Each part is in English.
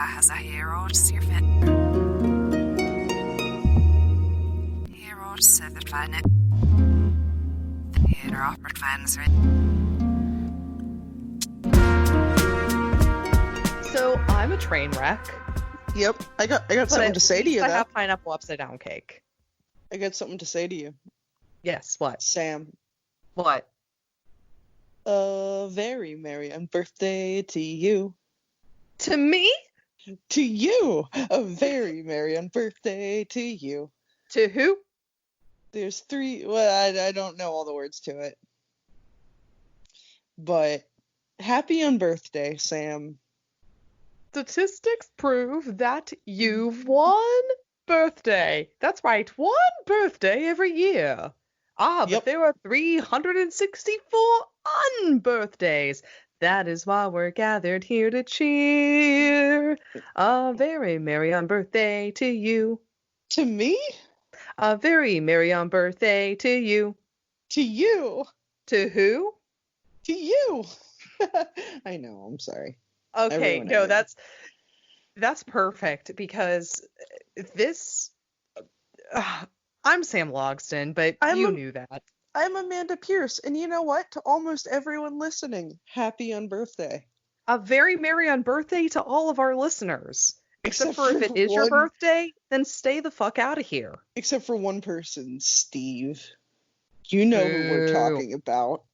has a hero syr fit. Hero sydd fan it. Hero opert fans rit. So I'm a train wreck. Yep, I got something to say to you. I have pineapple upside down cake. I got something to say to you. Yes, what? Sam. What? A very merry birthday to you. To me? To you! A very merry birthday to you. To who? There's three. Well, I don't know all the words to it. But happy birthday, Sam. Statistics prove that you've one birthday. That's right, one birthday every year. But Yep. there are 364 unbirthdays. That is why we're gathered here to cheer. A very merry birthday to you. To me? A very merry birthday to you. To you. To who? To you. I know, I'm sorry. Okay, Everyone, no, that's perfect because this I'm Sam Logston, but you knew that. I'm Amanda Pierce, and you know what? To almost everyone listening, happy birthday. A very merry birthday to all of our listeners. Except for if it is your birthday, then stay the fuck out of here. Except for one person, Steve. You know who we're talking about.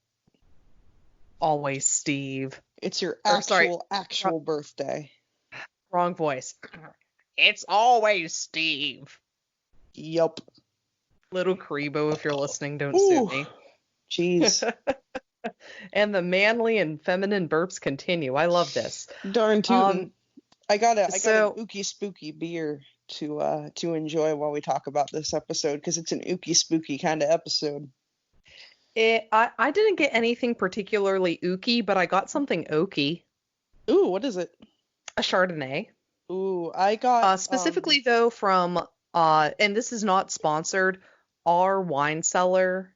Always Steve. It's your actual birthday. Wrong voice. It's always Steve. Yup. Little Kribo, if you're listening, don't sue me. Jeez. And the manly and feminine burps continue. I love this. Darn tootin'. I got an So- ookie spooky beer to enjoy while we talk about this episode, because it's an ookie spooky kind of episode. I didn't get anything particularly ooky, but I got something oaky. Ooh, what is it? A Chardonnay. Ooh, I got Specifically though from and this is not sponsored, our wine cellar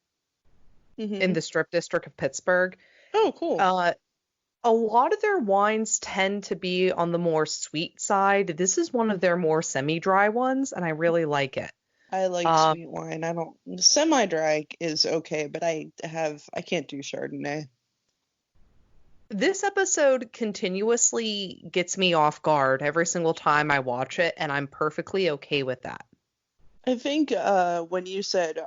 in the Strip District of Pittsburgh. Oh, cool. A lot of their wines tend to be on the more sweet side. This is one of their more semi-dry ones, and I really like it. I like sweet wine. I don't semi-dry is okay, but I can't do Chardonnay. This episode continuously gets me off guard every single time I watch it, and I'm perfectly okay with that. I think when you said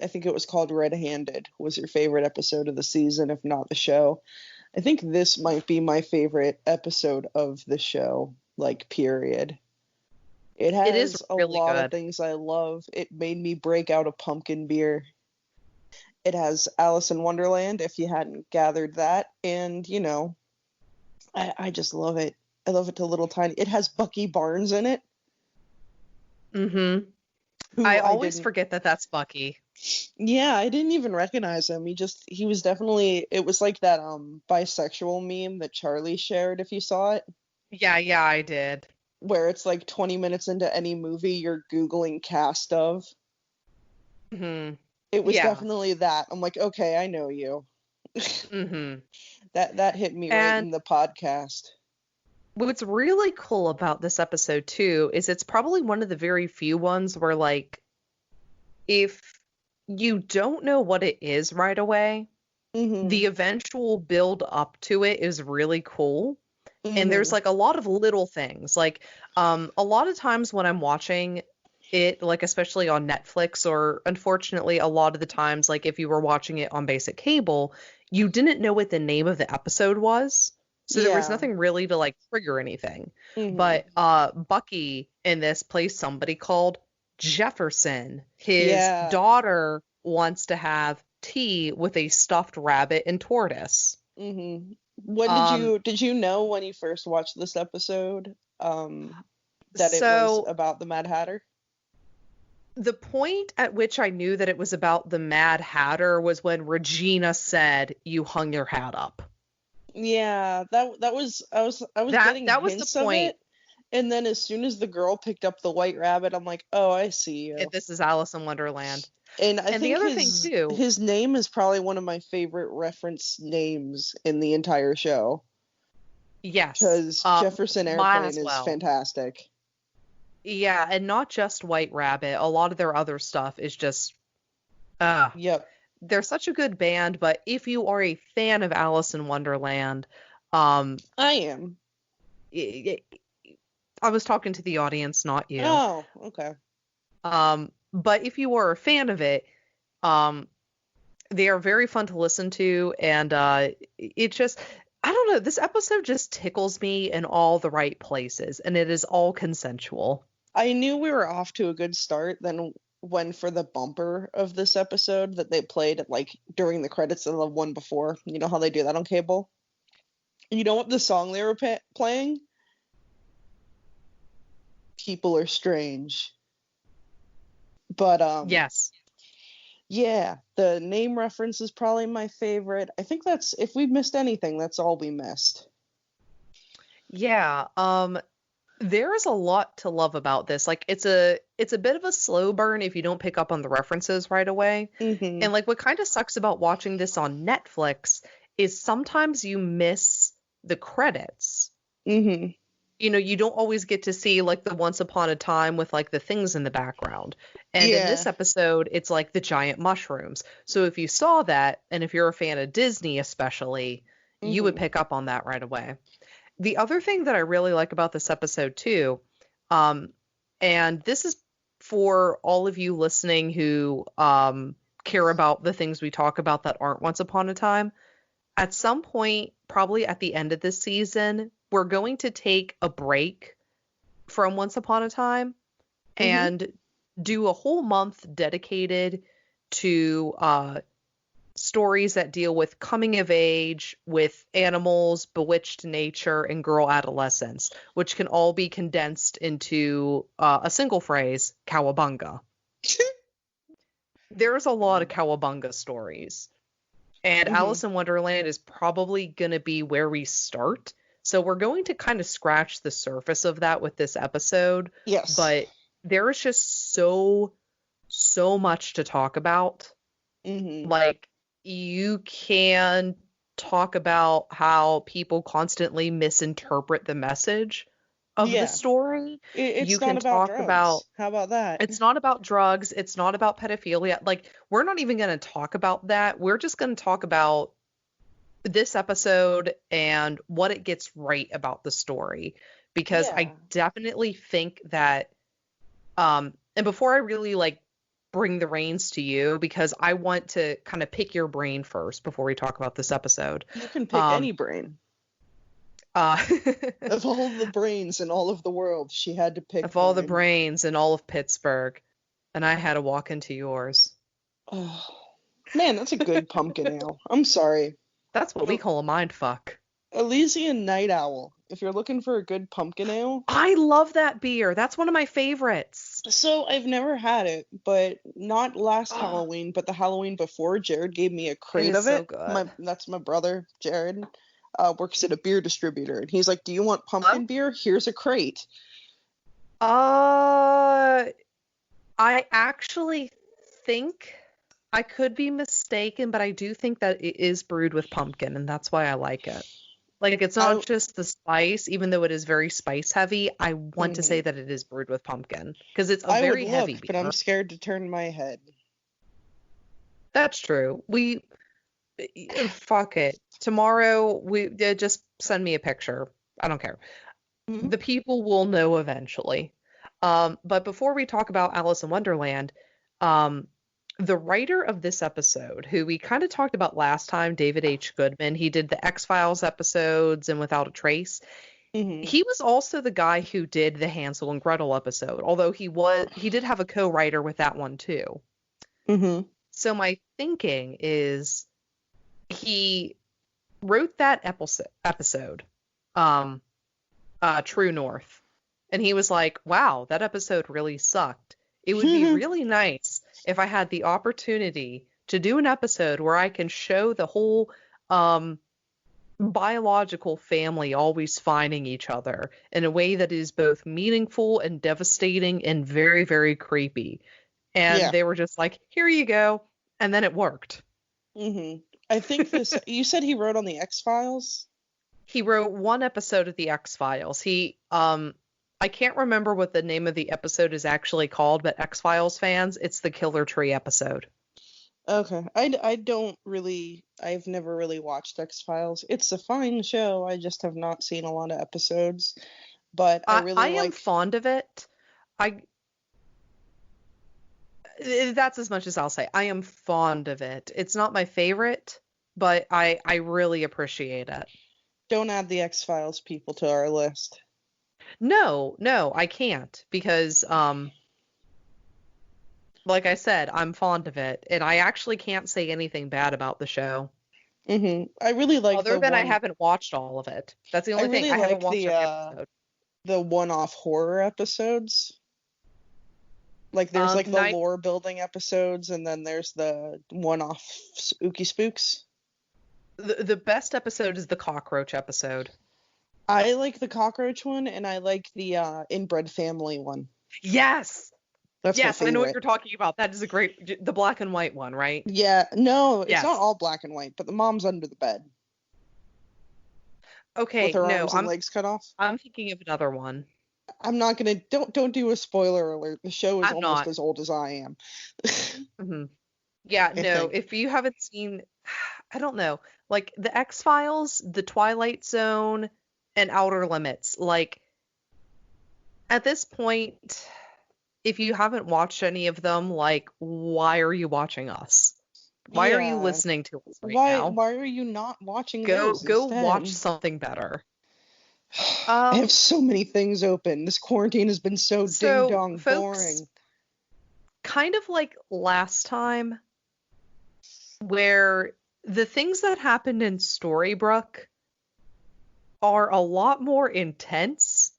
I think it was called Red-Handed was your favorite episode of the season, if not the show. I think this might be my favorite episode of the show, like, period. It has a lot of things I love. It made me break out a pumpkin beer. It has Alice in Wonderland, if you hadn't gathered that. And, you know, I just love it. I love it to little tiny. It has Bucky Barnes in it. Mm-hmm. I always forget that that's Bucky. Yeah, I didn't even recognize him. He was definitely, it was like that bisexual meme that Charlie shared, if you saw it. Yeah, I did. Where it's like 20 minutes into any movie you're Googling cast of. Mm-hmm. It was definitely that. I'm like, okay, I know you. Mm-hmm. That hit me right in the podcast. What's really cool about this episode, too, is it's probably one of the very few ones where, like, if you don't know what it is right away, the eventual build up to it is really cool. And there's like a lot of little things, like a lot of times when I'm watching it, like especially on Netflix, or unfortunately a lot of the times, like if you were watching it on basic cable, you didn't know what the name of the episode was. So there was nothing really to like trigger anything. But Bucky in this plays somebody called Jefferson. His daughter wants to have tea with a stuffed rabbit and tortoise. When did you know when you first watched this episode that it was about the Mad Hatter? The point at which I knew that it was about the Mad Hatter was when Regina said, "You hung your hat up." Yeah, that was I was getting that was hints the point. Of it, and then as soon as the girl picked up the white rabbit, I'm like, oh, I see you. This is Alice in Wonderland. And I think the other thing too, his name is probably one of my favorite reference names in the entire show. Yes. Because Jefferson Mine Airplane as is well. fantastic. Yeah, and not just White Rabbit. A lot of their other stuff is just, uh, Yep. they're such a good band, but if you are a fan of Alice in Wonderland, um, I am. I I was talking to the audience, not you. Oh, okay. But if you are a fan of it, um, they are very fun to listen to, and it just, I don't know, this episode just tickles me in all the right places, and it is all consensual. I knew we were off to a good start then when for the bumper of this episode that they played like during the credits of the one before. You know how they do that on cable? You know what the song they were playing? People Are Strange. But Yes. yeah, the name reference is probably my favorite. I think that's, if we missed anything, that's all we missed. Yeah, there is a lot to love about this. Like it's a bit of a slow burn if you don't pick up on the references right away. Mm-hmm. And like what kind of sucks about watching this on Netflix is sometimes you miss the credits. Mm-hmm. You know, you don't always get to see like the once upon a time with like the things in the background. And in Yeah. this episode, it's like the giant mushrooms. So if you saw that, and if you're a fan of Disney especially, you would Mm-hmm. pick up on that right away. The other thing that I really like about this episode too, um, and this is for all of you listening who care about the things we talk about that aren't Once Upon a Time. At some point, probably at the end of this season, we're going to take a break from Once Upon a Time Mm-hmm. and do a whole month dedicated to stories that deal with coming of age, with animals, bewitched nature, and girl adolescence, which can all be condensed into a single phrase, cowabunga. There's a lot of cowabunga stories, and Mm-hmm. Alice in Wonderland is probably going to be where we start. So we're going to kind of scratch the surface of that with this episode, Yes. but there is just so much to talk about. Mm-hmm. Like, you can talk about how people constantly misinterpret the message of the Yeah. story. You It's not can about talk about, drugs. How about that? it's not about drugs, it's not about pedophilia. Like, we're not even going to talk about that. We're just going to talk about this episode and what it gets right about the story. Because Yeah. I definitely think that, and before I really like bring the reins to you, because I want to kind of pick your brain first before we talk about this episode. You can pick Um, any brain. uh, Of all the brains in all of the world, she had to pick of all the mine. brains in all of Pittsburgh, and I had to walk into yours. Oh, man, that's a good pumpkin ale. I'm sorry. That's what we But call a mind fuck. Elysian Night Owl. If you're looking for a good pumpkin ale, I love that beer. That's one of my favorites. so I've never had it, but not last Oh, Halloween, but the Halloween before, Jared gave me a it crate is of so it. good. That's my brother, Jared, works at a beer distributor, and he's like, "Do you want Huh? pumpkin beer? Here's a crate." Uh, I actually think I could be mistaken, but I do think that it is brewed with pumpkin, and that's why I like it. Like, it's I not just the spice, even though it is very spice heavy. I want to say mhm. that it is brewed with pumpkin because it's a I would very heavy look, but I'm beer. scared to turn my head. That's true. Fuck it. Tomorrow, just send me a picture. I don't care. Mhm. The people will know eventually. But before we talk about Alice in Wonderland, um, the writer of this episode, who we kind of talked about last time, David H. Goodman, he did the X-Files episodes and Without a Trace. Mhm. He was also the guy who did the Hansel and Gretel episode, although he did have a co-writer with that one too. Mhm. So my thinking is he wrote that episode, um, True North, and he was like, wow, that episode really sucked. It would be really nice if I had the opportunity to do an episode where I can show the whole biological family always finding each other in a way that is both meaningful and devastating and very, very creepy. And Yeah. they were just like, here you go. And then it worked. Mhm. I think this. You said he wrote on the X-Files. He wrote one episode of The X-Files. I can't remember what the name of the episode is actually called, but X-Files fans, it's the Killer Tree episode. Okay. I've never really watched X-Files. It's a fine show. I just have not seen a lot of episodes. But I really I am fond of it. That's as much as I'll say. I am fond of it. It's not my favorite, but I really appreciate it. Don't add the X-Files people to our list. No, I can't because like I said, I'm fond of it, and I actually can't say anything bad about the show. I really like Other than I haven't watched all of it. That's the only thing. really I haven't like watched every episode. the one-off horror episodes. Like there's like the lore building episodes, and then there's the one-off spooky spooks. The best episode is the cockroach episode. I like the cockroach one, and I like the inbred family one. Yes. That's my favorite. I know what you're talking about. That is the black and white one, right? Yeah. No, it's not all black and white, but the mom's under the bed. Okay, with her arms and legs cut off. I'm thinking of another one. I'm not gonna. Don't do a spoiler alert. The show is almost as old as I am. Mm-hmm. Yeah, no. If you haven't seen, I don't know, like the X-Files, the Twilight Zone, and Outer Limits. Like at this point, if you haven't watched any of them, like why are you watching us? Why are you listening to us right now? Why are you not watching those Go instead? watch something better. I have so many things open. This quarantine has been so ding-dong boring. Kind of like last time, where the things that happened in Storybrooke are a lot more intense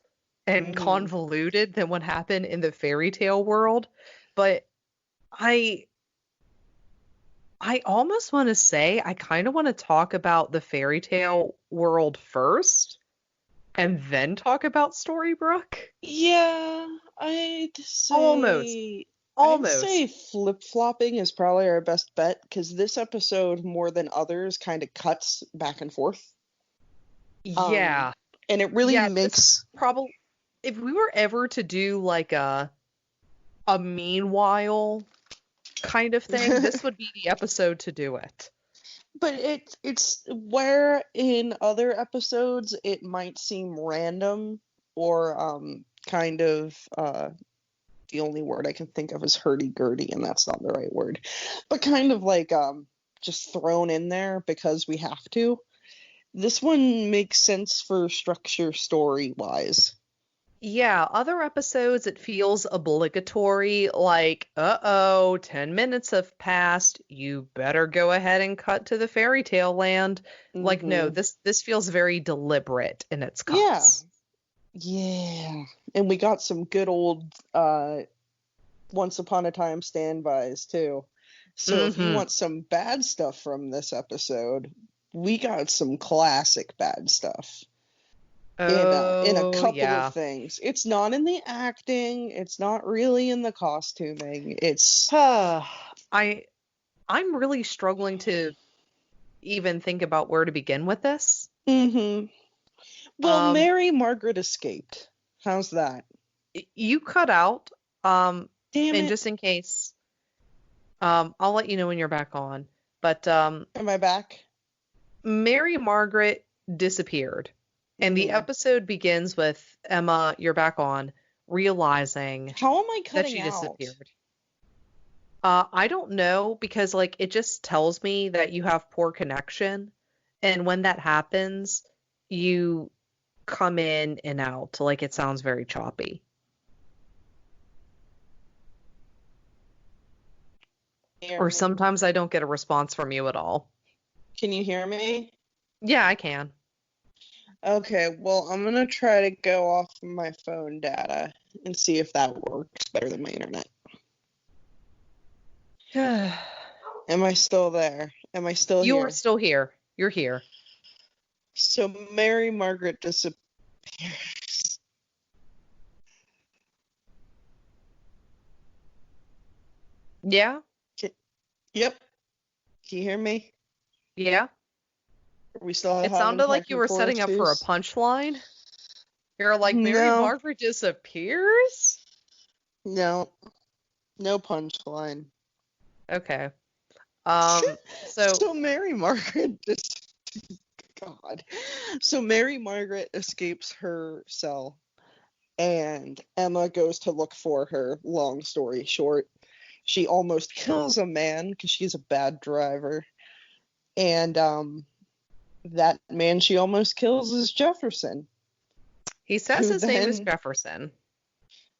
and convoluted than what happened in the fairy tale world. But I almost want to say I kind of want to talk about the fairy tale world first and then talk about Storybrooke. Yeah, I'd say I'd say flip-flopping is probably our best bet, because this episode, more than others, kind of cuts back and forth. Yeah. And it really makes... Probably, if we were ever to do like a meanwhile kind of thing, this would be the episode to do it. But it's where in other episodes it might seem random or kind of the only word I can think of is hurdy-gurdy, and that's not the right word. But kind of like just thrown in there because we have to. This one makes sense for structure story-wise. Yeah, other episodes it feels obligatory, like, 10 minutes have passed, you better go ahead and cut to the fairy tale land. Like, no, this feels very deliberate in its cuts. Yeah. And we got some good old Once Upon a Time standbys, too. So if you want some bad stuff from this episode, we got some classic bad stuff. In a couple of things. It's not in the acting. It's not really in the costuming. It's... I'm really struggling to even think about where to begin with this. Well, Mary Margaret escaped. How's that? You cut out. Damn it. And just in case, I'll let you know when you're back on. But am I back? Mary Margaret disappeared. And the episode begins with Emma, you're back on, realizing how am I cutting that she disappeared. I don't know, because like it just tells me that you have poor connection, and when that happens, you come in and out. Like it sounds very choppy. Or sometimes I don't get a response from you at all. Can you hear me? Yeah, I can. Okay, well, I'm going to try to go off my phone data and see if that works better than my internet. Am I still there? Am I still here? You are still here. You're here. So Mary Margaret disappears. Yeah? Yep. Can you hear me? Yeah? Are we still It having sounded like you were technical setting up for a issues? punchline. You're like, Mary No, Margaret disappears? no, no punchline. Okay. So So Mary Margaret just God. So Mary Margaret escapes her cell and Emma goes to look for her. Long story short, she almost kills a man because she's a bad driver. And that man she almost kills is Jefferson, he says who his name is then, Jefferson.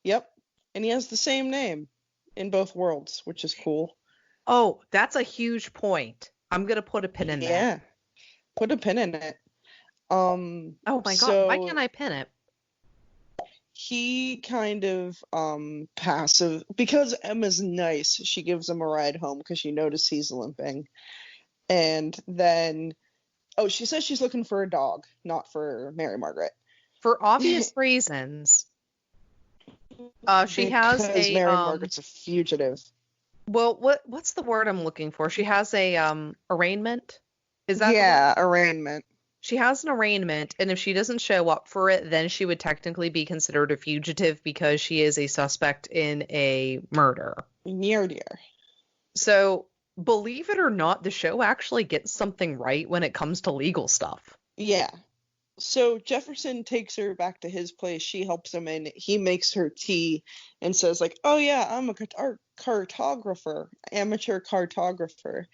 yep, and he has the same name in both worlds, which is cool. Oh, that's a huge point. I'm gonna put a pin in that. Yeah, put a pin in it. Oh my God, why can't I pin it? He kind of passive because Emma's nice. She gives him a ride home because she noticed he's limping. And then she says she's looking for a dog, not for Mary Margaret. For obvious reasons. She has Because Mary Margaret's a fugitive. well, what's the word I'm looking for? She has a arraignment. Is that the word? Yeah, arraignment. She has an arraignment, and if she doesn't show up for it, then she would technically be considered a fugitive because she is a suspect in a murder. Near. So, believe it or not, the show actually gets something right when it comes to legal stuff. Yeah. So Jefferson takes her back to his place. She helps him in. He makes her tea and says, like, oh, yeah, I'm a cartographer, amateur cartographer.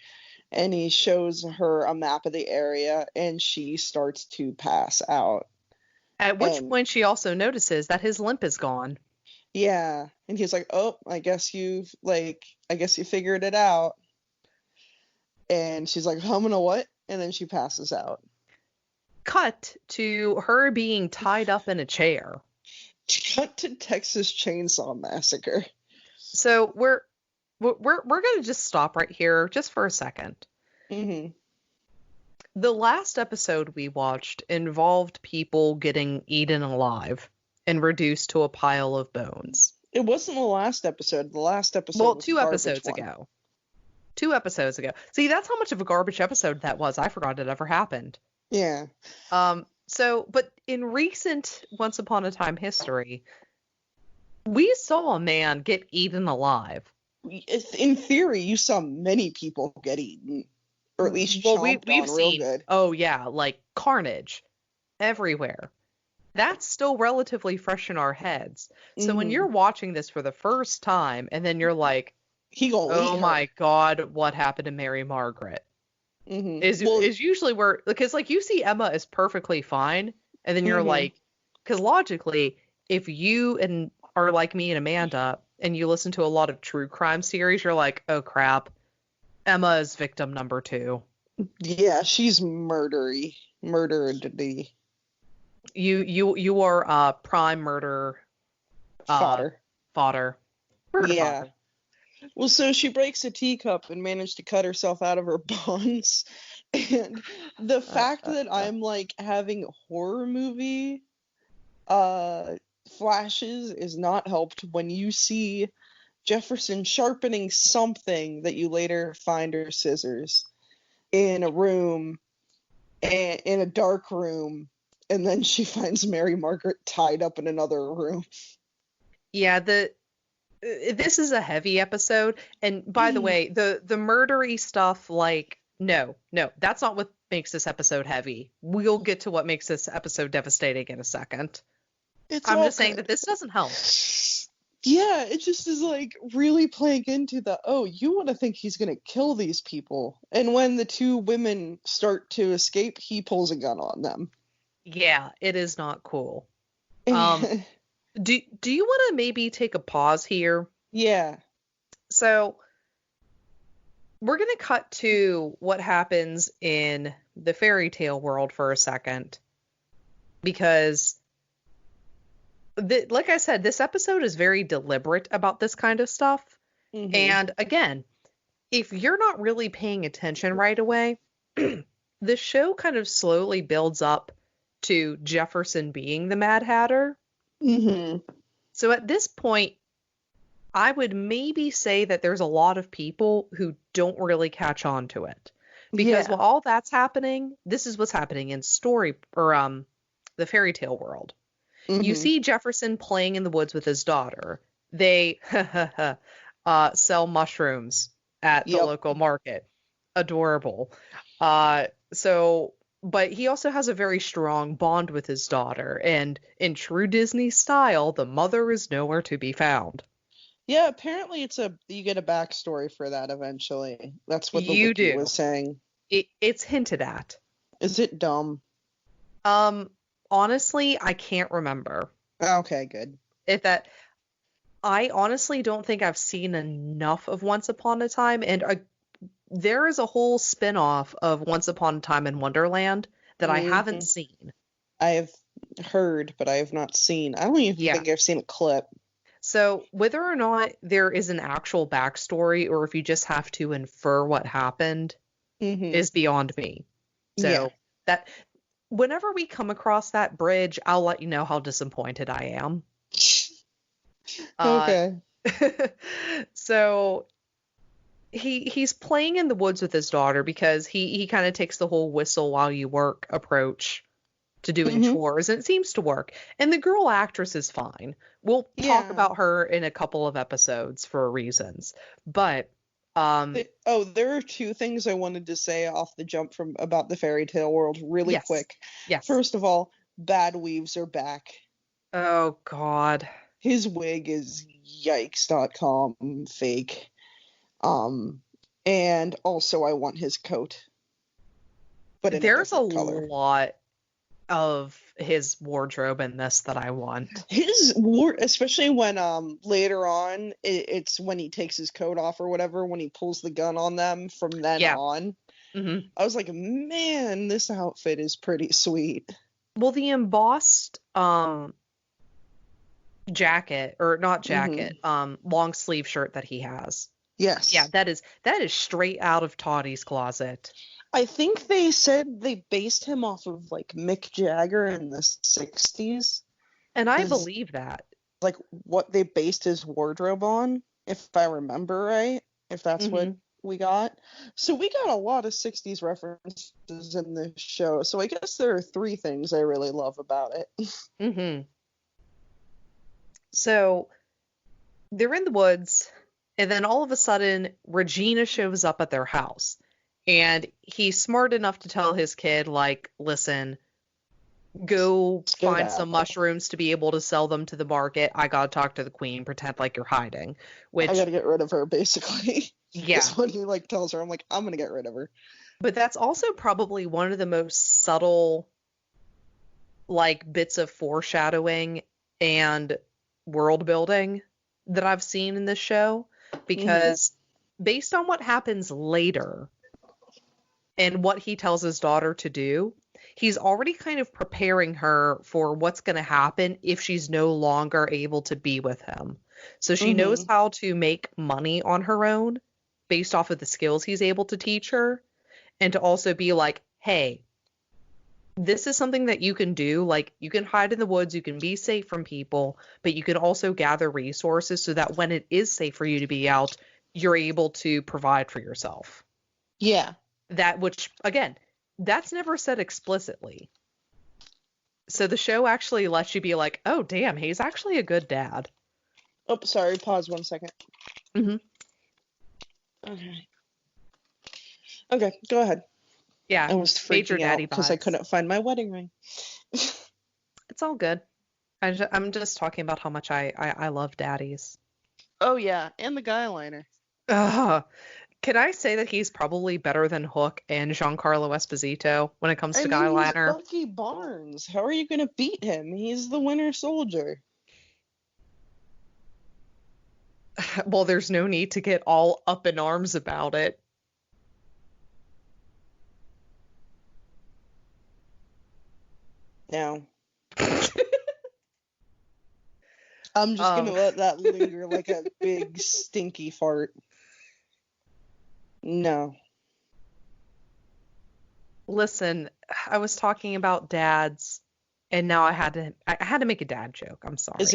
And he shows her a map of the area, and she starts to pass out. At which point she also notices that his limp is gone. Yeah. And he's like, oh, I guess you figured it out. And she's like, I'm gonna what? And then she passes out. Cut to her being tied up in a chair. Cut to Texas Chainsaw Massacre. So we're gonna just stop right here just for a second. Mm-hmm. The last episode we watched involved people getting eaten alive and reduced to a pile of bones. It wasn't the last episode. The last episode was 2 episodes ago. 2 episodes ago. See, that's how much of a garbage episode that was. I forgot it ever happened. Yeah. But in recent Once Upon a Time history, we saw a man get eaten alive. In theory, you saw many people get eaten, or at least chomped on real good. Oh yeah, like carnage everywhere. That's still relatively fresh in our heads. So when you're watching this for the first time, and then you're like, "Oh my God, what happened to Mary Margaret?" Is usually where, because like you see Emma is perfectly fine, and then you're like, because logically, if you are like me and Amanda, and you listen to a lot of true crime series, you're like, oh crap, Emma is victim number 2. Yeah, she's murdered. You are prime murder fodder. Murder fodder. Well, so she breaks a teacup and managed to cut herself out of her bonds. And the fact that I'm like having horror movie flashes is not helped when you see Jefferson sharpening something that you later find are scissors in a room, in a dark room, and then she finds Mary Margaret tied up in another room. Yeah, this is a heavy episode, and by the way, the murdery stuff, like, no, that's not what makes this episode heavy. We'll get to what makes this episode devastating in a second. I'm just saying that this doesn't help. Yeah, it just is like really playing into you want to think he's going to kill these people. And when the 2 women start to escape, he pulls a gun on them. Yeah, it is not cool. Do you want to maybe take a pause here? Yeah. So we're going to cut to what happens in the fairy tale world for a second, because like I said, this episode is very deliberate about this kind of stuff. And again, if you're not really paying attention right away, the show kind of slowly builds up to Jefferson being the Mad Hatter. So at this point, I would maybe say that there's a lot of people who don't really catch on to it. Because Yeah. while all that's happening, this is what's happening in the fairy tale world. You Mm-hmm. see Jefferson playing in the woods with his daughter. They sell mushrooms at the Yep. local market. Adorable. Uh, so, but he also has a very strong bond with his daughter, and in true Disney style, the mother is nowhere to be found. Yeah, apparently you get a backstory for that eventually. That's what the You wiki do. was saying. It's hinted at. Is it dumb? Um, Honestly, I can't remember Okay, good. if that. I honestly don't think I've seen enough of Once Upon a Time, and there is a whole spin-off of Once Upon a Time in Wonderland that I haven't Hmm. seen. I have heard, but I have not seen. I don't even Yeah. think I've seen a clip. So whether or not there is an actual backstory or if you just have to infer what happened Hmm. is beyond me. So Yeah. that whenever we come across that bridge, I'll let you know how disappointed I am. Uh, Okay. so he's playing in the woods with his daughter because he kind of takes the whole whistle while you work approach to doing Hmm. chores, and it seems to work. And the girl actress is fine. We'll talk Yeah. about her in a couple of episodes for reasons. But There are two things I wanted to say off the jump from about the fairy tale world really yes. quick. Yes. First of all, bad weaves are back. Oh God. His wig is yikes.com fake. And also I want his coat, but in a There's a different color. lot of his wardrobe in this that I want. His war, especially when later on, it's when he takes his coat off or whatever, when he pulls the gun on them from then Yeah. on. Hmm. I was like, man, this outfit is pretty sweet. Well, the embossed jacket, or not jacket, long sleeve shirt that he has. Yes. Yeah, that is straight out of Toddy's closet. I think they said they based him off of like Mick Jagger in the 60s. And I Is believe that. like what they based his wardrobe on, if I remember right, if that's what we got. So we got a lot of 60s references in this show. So I guess there are three things I really love about it. Mm-hmm. So they're in the woods, and then all of a sudden, Regina shows up at their house. And he's smart enough to tell his kid, like, listen, go find some mushrooms to be able to sell them to the market. I gotta talk to the queen, pretend like you're hiding. Which, I gotta get rid of her, basically. yeah. Is what he like tells her. I'm like, I'm gonna get rid of her. But that's also probably one of the most subtle, like, bits of foreshadowing and world building that I've seen in this show. Because based on what happens later and what he tells his daughter to do, he's already kind of preparing her for what's going to happen if she's no longer able to be with him. So she knows how to make money on her own based off of the skills he's able to teach her, and to also be like, hey, this is something that you can do. Like, you can hide in the woods, you can be safe from people, but you can also gather resources so that when it is safe for you to be out, you're able to provide for yourself. Yeah. That, which, again, that's never said explicitly. So the show actually lets you be like, oh, damn, he's actually a good dad. Oh, sorry. Pause 1 second. Mm-hmm. Okay, go ahead. Yeah. I was freaking out because I couldn't find my wedding ring. It's all good. I'm just talking about how much I love daddies. Oh, yeah. And the guy liner. Can I say that he's probably better than Hook and Giancarlo Esposito when it comes to guy liner? He's Bucky Barnes. How are you going to beat him? He's the Winter Soldier. Well, there's no need to get all up in arms about it. No. I'm just going to let that linger like a big stinky fart. No. Listen, I was talking about dads, and now I had to make a dad joke. I'm sorry. Is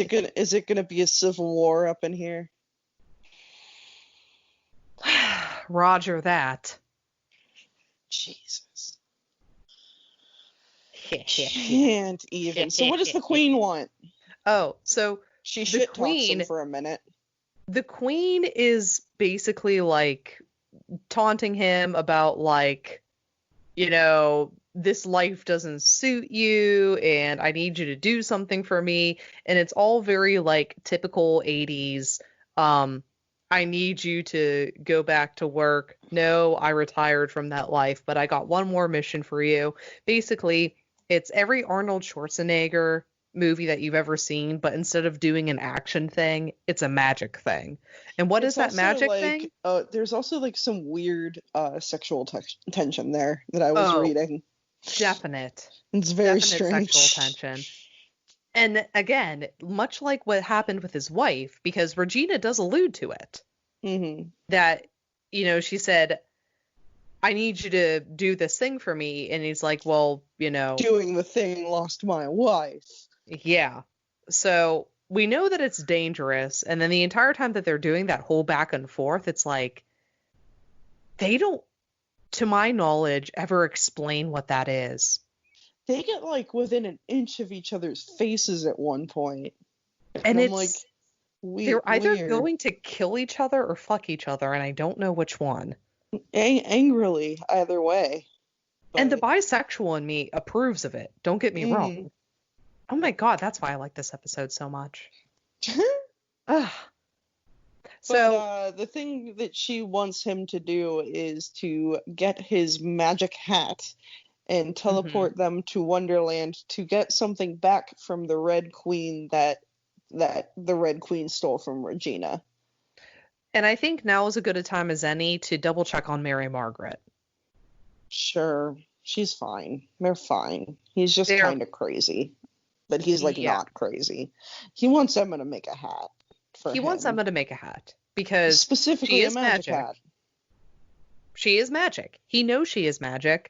it gonna be a civil war up in here? Roger that. Jesus. Can't even. So what does the queen want? Oh, so She the shit talks him queen, for a minute. the queen is basically like taunting him about like, this life doesn't suit you and I need you to do something for me. And it's all very like typical 80s. I need you to go back to work. No, I retired from that life, but I got one more mission for you. Basically, it's every Arnold Schwarzenegger movie that you've ever seen, but instead of doing an action thing, it's a magic thing. And what is It's that also magic like thing? there's also like some weird sexual tension there that I was Oh, reading. definite. It's very Definite sexual strange. tension. And again, much like what happened with his wife, because Regina does allude to it, Hmm. that, she said, I need you to do this thing for me. And he's like, well, Doing the thing lost my wife. yeah. So we know that it's dangerous. And then the entire time that they're doing that whole back and forth, it's like, they don't, to my knowledge, ever explain what that is. They get like within an inch of each other's faces at one point. And I'm like, it's, they're either weird. going to kill each other or fuck each other, and I don't know which one. Angrily, either way. And the But, bisexual in me approves of it. Don't get me wrong. Oh my God, that's why I like this episode so much. Ugh. So, the thing that she wants him to do is to get his magic hat and teleport them to Wonderland to get something back from the Red Queen that the Red Queen stole from Regina. and I think now is as good a time as any to double check on Mary Margaret. Sure, she's fine. They're fine. He's just kind of crazy. But he's like not crazy. He wants Emma to make a hat for him. He wants Emma to make a hat because specifically she a is magic hat. She is magic. He knows she is magic,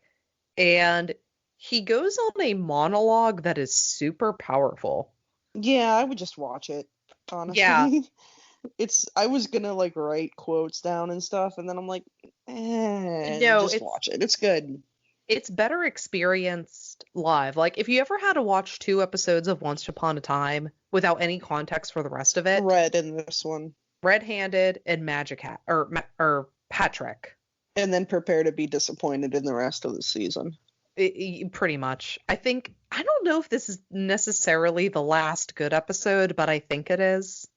and he goes on a monologue that is super powerful. Yeah, I would just watch it, honestly. Yeah. I was gonna like write quotes down and stuff, and then I'm like, just watch it. It's good. It's better experienced live. Like, if you ever had to watch 2 episodes of Once Upon a Time without any context for the rest of it. Red in this one. Red-Handed and Magic Hat, or Patrick. And then prepare to be disappointed in the rest of the season. Pretty much. I don't know if this is necessarily the last good episode, but I think it is.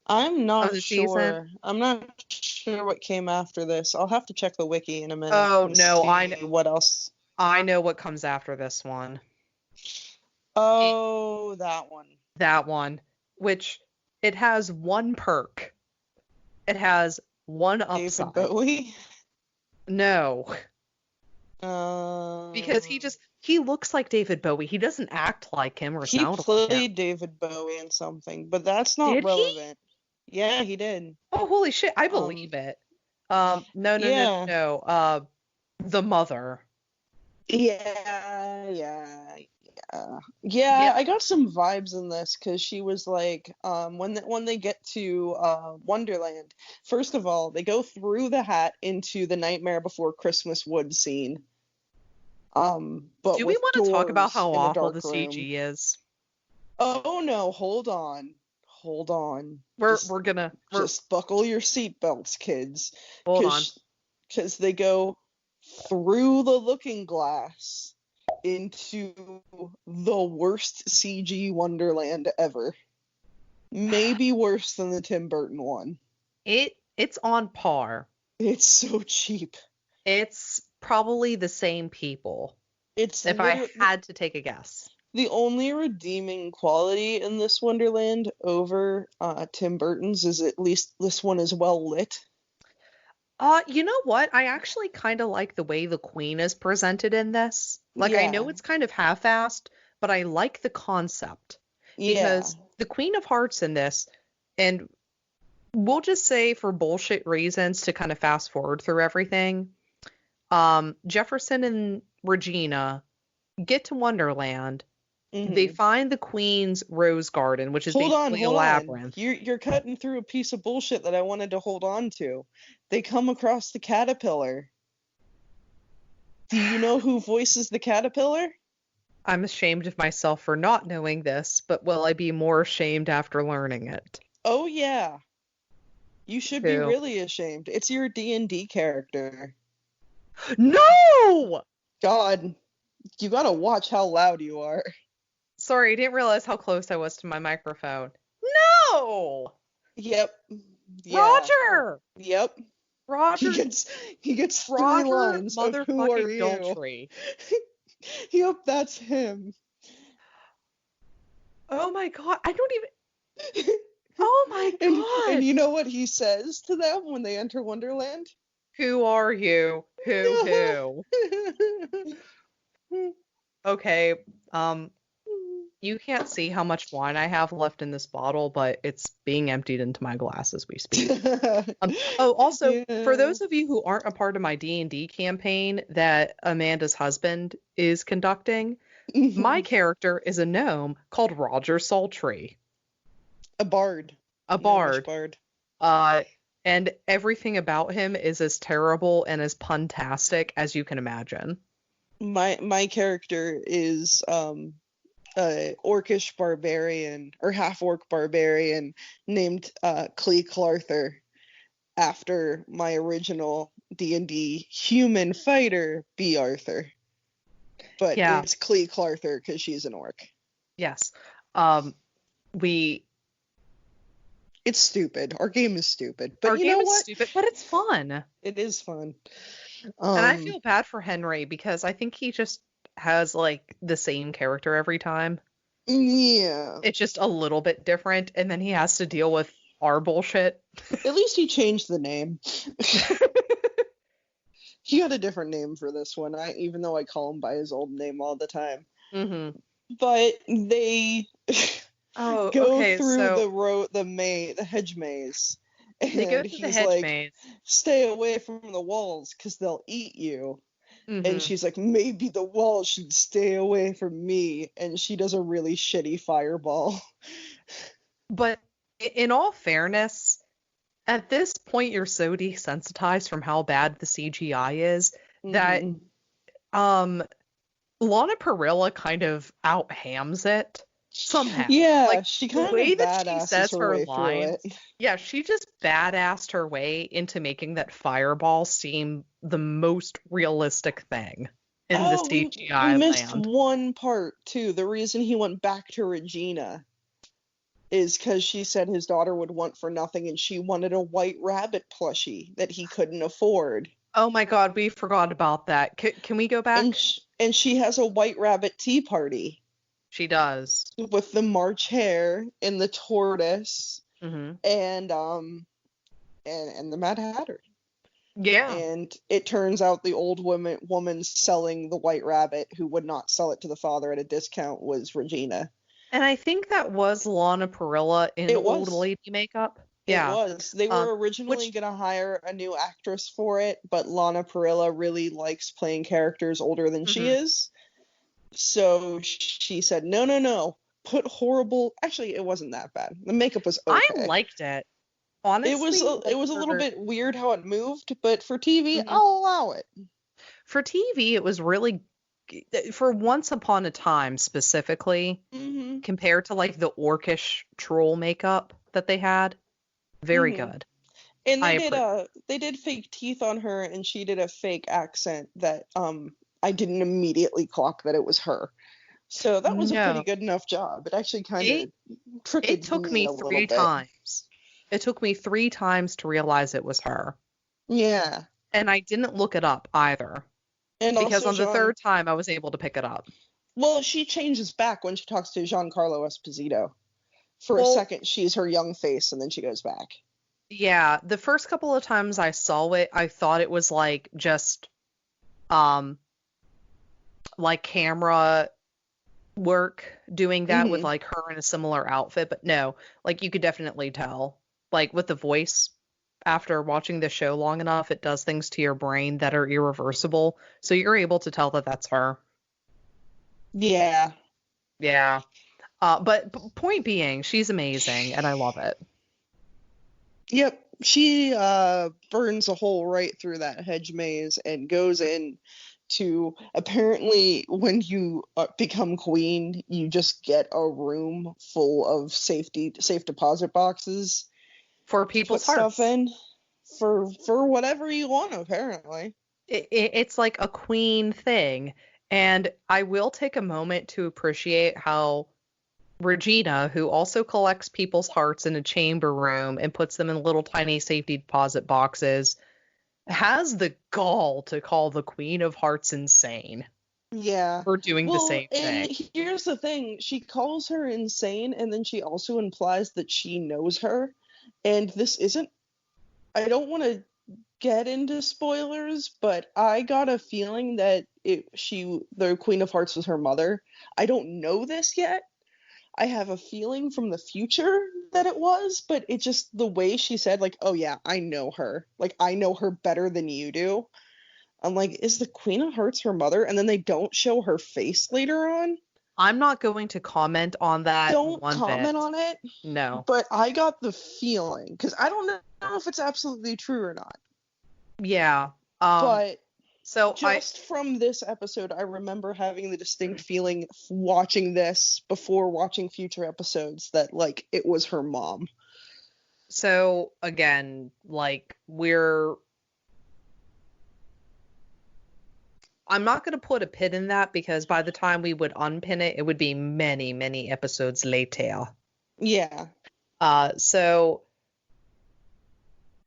I'm not sure. I'm not sure what came after this. I'll have to check the wiki in a minute. Oh, no, I know what else. I know what comes after this one. Oh, that one. That one, which it has one perk. It has one upside. David Bowie? No. Because he looks like David Bowie. He doesn't act like him or sound like him. He played David Bowie in something, but that's not relevant. Yeah, he did. Oh, holy shit. I believe it. No. The Mother. Yeah. I got some vibes in this because she was like, when they get to Wonderland, first of all, they go through the hat into the Nightmare Before Christmas wood scene. But do we want to talk about how awful the room. CG is? Oh no, hold on. We're gonna just buckle your seatbelts, kids. Hold on. Because they go through the looking glass into the worst CG Wonderland ever. Maybe worse than the Tim Burton one. It's on par. It's so cheap. It's probably the same people. If I had to take a guess. The only redeeming quality in this Wonderland over Tim Burton's is at least this one is well lit. You know what? I actually kind of like the way the Queen is presented in this. Like, I know it's kind of half-assed, but I like the concept. Because the Queen of Hearts in this, and we'll just say for bullshit reasons to kind of fast forward through everything, Jefferson and Regina get to Wonderland. They find the Queen's Rose Garden, which is basically a labyrinth. You're cutting through a piece of bullshit that I wanted to hold on to. They come across the caterpillar. Do you know who voices the caterpillar? I'm ashamed of myself for not knowing this, but will I be more ashamed after learning it? Oh yeah. You should be Who? really ashamed. It's your D&D character. No! God, you gotta watch how loud you are. Sorry, I didn't realize how close I was to my microphone. No! Yep. Yeah. Roger! Yep. Roger, He gets 3 Roger lines of who are motherfucking you? Daltrey. Yep, that's him. Oh my god, I don't even. Oh my And god! you know what he says to them when they enter Wonderland? Who are you? No. Who? Okay, you can't see how much wine I have left in this bottle, but it's being emptied into my glass as we speak. Also, for those of you who aren't a part of my D&D campaign that Amanda's husband is conducting, my character is a gnome called Roger Sultry. A bard. A An English bard. bard. And everything about him is as terrible and as puntastic as you can imagine. My character is a orcish barbarian or half-orc barbarian named Clee Clarther, after my original D&D human fighter, B. Arthur. But Yeah. it's Clee Clarther because she's an orc. Yes. It's stupid. Our game is stupid. But Our you game know is what? stupid, but it's fun. It is fun. And I feel bad for Henry because I think he just has like the same character every time. Yeah. It's just a little bit different, and then he has to deal with our bullshit. At least he changed the name. He got a different name for this one, even though I call him by his old name all the time. Mm-hmm. But they go through the hedge maze. And they go through the hedge maze. Stay away from the walls because they'll eat you. Mm-hmm. And she's like, maybe the walls should stay away from me. And she does a really shitty fireball. But in all fairness, at this point, you're so desensitized from how bad the CGI is that Lana Parrilla kind of out-hams it somehow. Yeah, like, she kind the way of that she says her lines. lines. Yeah, she just badassed her way into making that fireball seem the most realistic thing in the CGI we missed land. one part too. The reason he went back to Regina is because she said his daughter would want for nothing, and she wanted a white rabbit plushie that he couldn't afford. Oh my god, we forgot about that. Can we go back? And she has a white rabbit tea party. She does. With the March Hare and the tortoise, mm-hmm. and the Mad Hatter. Yeah. And it turns out the old woman selling the white rabbit, who would not sell it to the father at a discount, was Regina. And I think that was Lana Parrilla in old lady makeup. Yeah. It was. They were originally going to hire a new actress for it, but Lana Parrilla really likes playing characters older than she is. So she said, no. Put horrible... Actually, it wasn't that bad. The makeup was okay. I liked it. Honestly. It was a little bit weird how it moved, but for TV, I'll allow it. For TV, it was really... For Once Upon a Time, specifically, compared to, like, the orcish troll makeup that they had, very good. And they did fake teeth on her, and she did a fake accent that I didn't immediately clock that it was her. So that was a pretty good enough job. It actually kind of tricked me. It took me 3 times. It took me 3 times to realize it was her. Yeah. And I didn't look it up either. And because on the 3rd time, I was able to pick it up. Well, she changes back when she talks to Giancarlo Esposito. For a second, she's her young face, and then she goes back. Yeah, the first couple of times I saw it, I thought it was like just like camera work doing that with like her in a similar outfit, but no, like you could definitely tell, like with the voice. After watching the show long enough, it does things to your brain that are irreversible, so you're able to tell that that's her. Yeah. But point being, she's amazing, and I love it. Yep, she burns a hole right through that hedge maze and goes in to apparently when you become queen, you just get a room full of safe deposit boxes For to put people's stuff hearts. in for whatever you want, apparently. It's like a queen thing. And I will take a moment to appreciate how Regina, who also collects people's hearts in a chamber room and puts them in little tiny safety deposit boxes, has the gall to call the Queen of Hearts insane Yeah. for doing the Well, same and thing. here's the thing. She calls her insane, and then she also implies that she knows her. And this isn't, I don't want to get into spoilers, but I got a feeling that the Queen of Hearts was her mother. I don't know this yet. I have a feeling from the future that it was, but it just, the way she said, like, oh yeah, I know her. Like, I know her better than you do. I'm like, is the Queen of Hearts her mother? And then they don't show her face later on. I'm not going to comment on that Don't one comment bit. on it, No. but I got the feeling, because I don't know if it's absolutely true or not. Yeah. But So just from this episode, I remember having the distinct feeling watching this before watching future episodes that, like, it was her mom. So again, like I'm not going to put a pin in that because by the time we would unpin it, it would be many, many episodes later. Yeah. So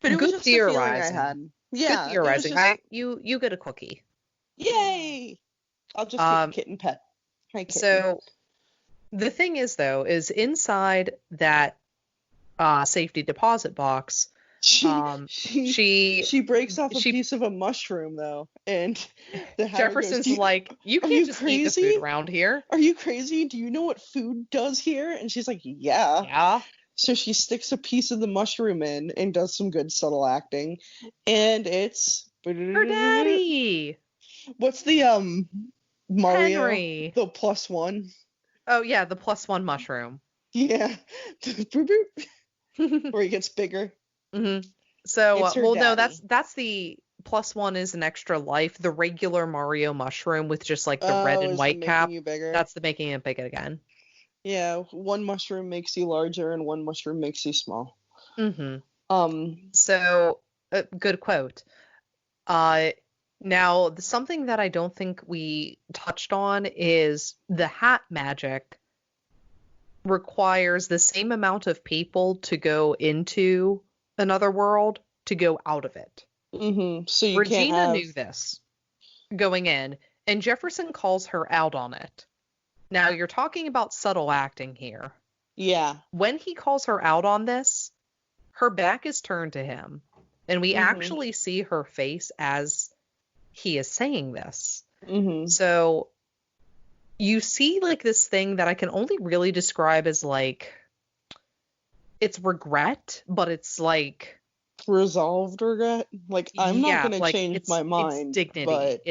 But it was good just a feeling I theorizing. had. Yeah. Good theorizing. It was just, You get a cookie. yay! I'll just take a kitten pet. Hi, kitten. So the thing is, though, is inside that safety deposit box, she breaks off a piece of a mushroom, though, and the Hatter Jefferson's goes, like, you can't just eat the food around here. Are you crazy? Do you know what food does here? And she's like, yeah. Yeah. So she sticks a piece of the mushroom in and does some good subtle acting, and it's her daddy. What's the Mario? Henry. The +1. Oh yeah, the +1 mushroom. Yeah. Where he gets bigger. Mm-hmm. So well, daddy. no, that's the +1 is an extra life. The regular Mario mushroom with just like the red and white cap. That's the making it big again. Yeah, one mushroom makes you larger and one mushroom makes you small. Mm-hmm. So, good quote. Now, something that I don't think we touched on is the hat magic requires the same amount of people to go into another world to go out of it. Mm-hmm. So you Regina knew this going in, and Jefferson calls her out on it. Now, you're talking about subtle acting here. Yeah. When he calls her out on this, her back is turned to him, and we actually see her face as he is saying this. Mm-hmm. So you see like this thing that I can only really describe as like, it's regret, but it's like resolved regret. Like, I'm not going to change my mind. It's dignity. But...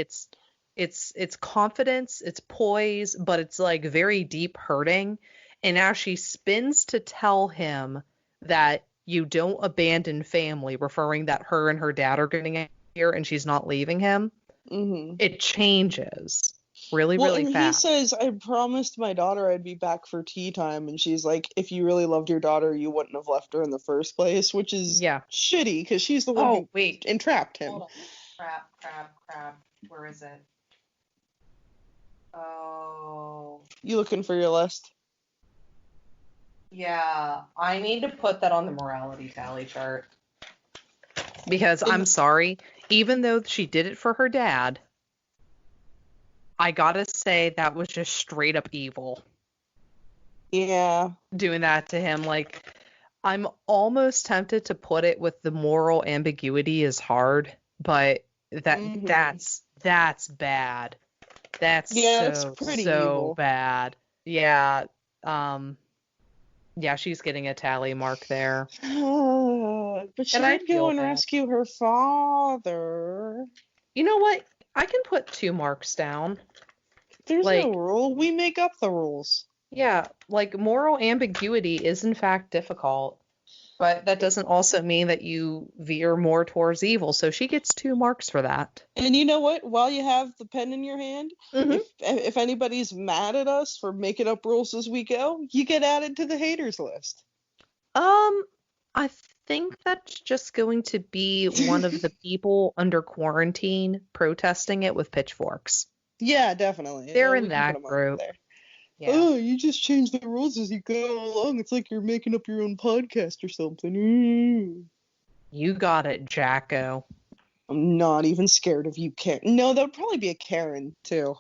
It's confidence, it's poise, but it's like very deep hurting. And now she spins to tell him that you don't abandon family, referring that her and her dad are getting here and she's not leaving him. Mm-hmm. It changes really fast. He says, I promised my daughter I'd be back for tea time, and she's like, if you really loved your daughter, you wouldn't have left her in the first place, which is shitty because she's the one who entrapped him. Crap. Where is it? Oh. You looking for your list? Yeah, I need to put that on the morality tally chart. Because I'm sorry, even though she did it for her dad, I gotta say that was just straight up evil. Yeah. Doing that to him. Like, I'm almost tempted to put it with the moral ambiguity is hard, but that's bad. That's it's pretty evil. Bad. Yeah. Yeah, she's getting a tally mark there. But she did go and rescue her father. You know what? I can put 2 marks down. There's no rule. We make up the rules. Yeah, like moral ambiguity is in fact difficult. But that doesn't also mean that you veer more towards evil. So she gets 2 marks for that. And you know what? While you have the pen in your hand, Mhm. if anybody's mad at us for making up rules as we go, you get added to the haters list. I think that's just going to be one of the people under quarantine protesting it with pitchforks. Yeah, definitely. They're We in can that put 'em under group. there. Yeah. Oh, you just change the rules as you go along. It's like you're making up your own podcast or something. You got it, Jacko. I'm not even scared of you, Karen. No, that would probably be a Karen, too.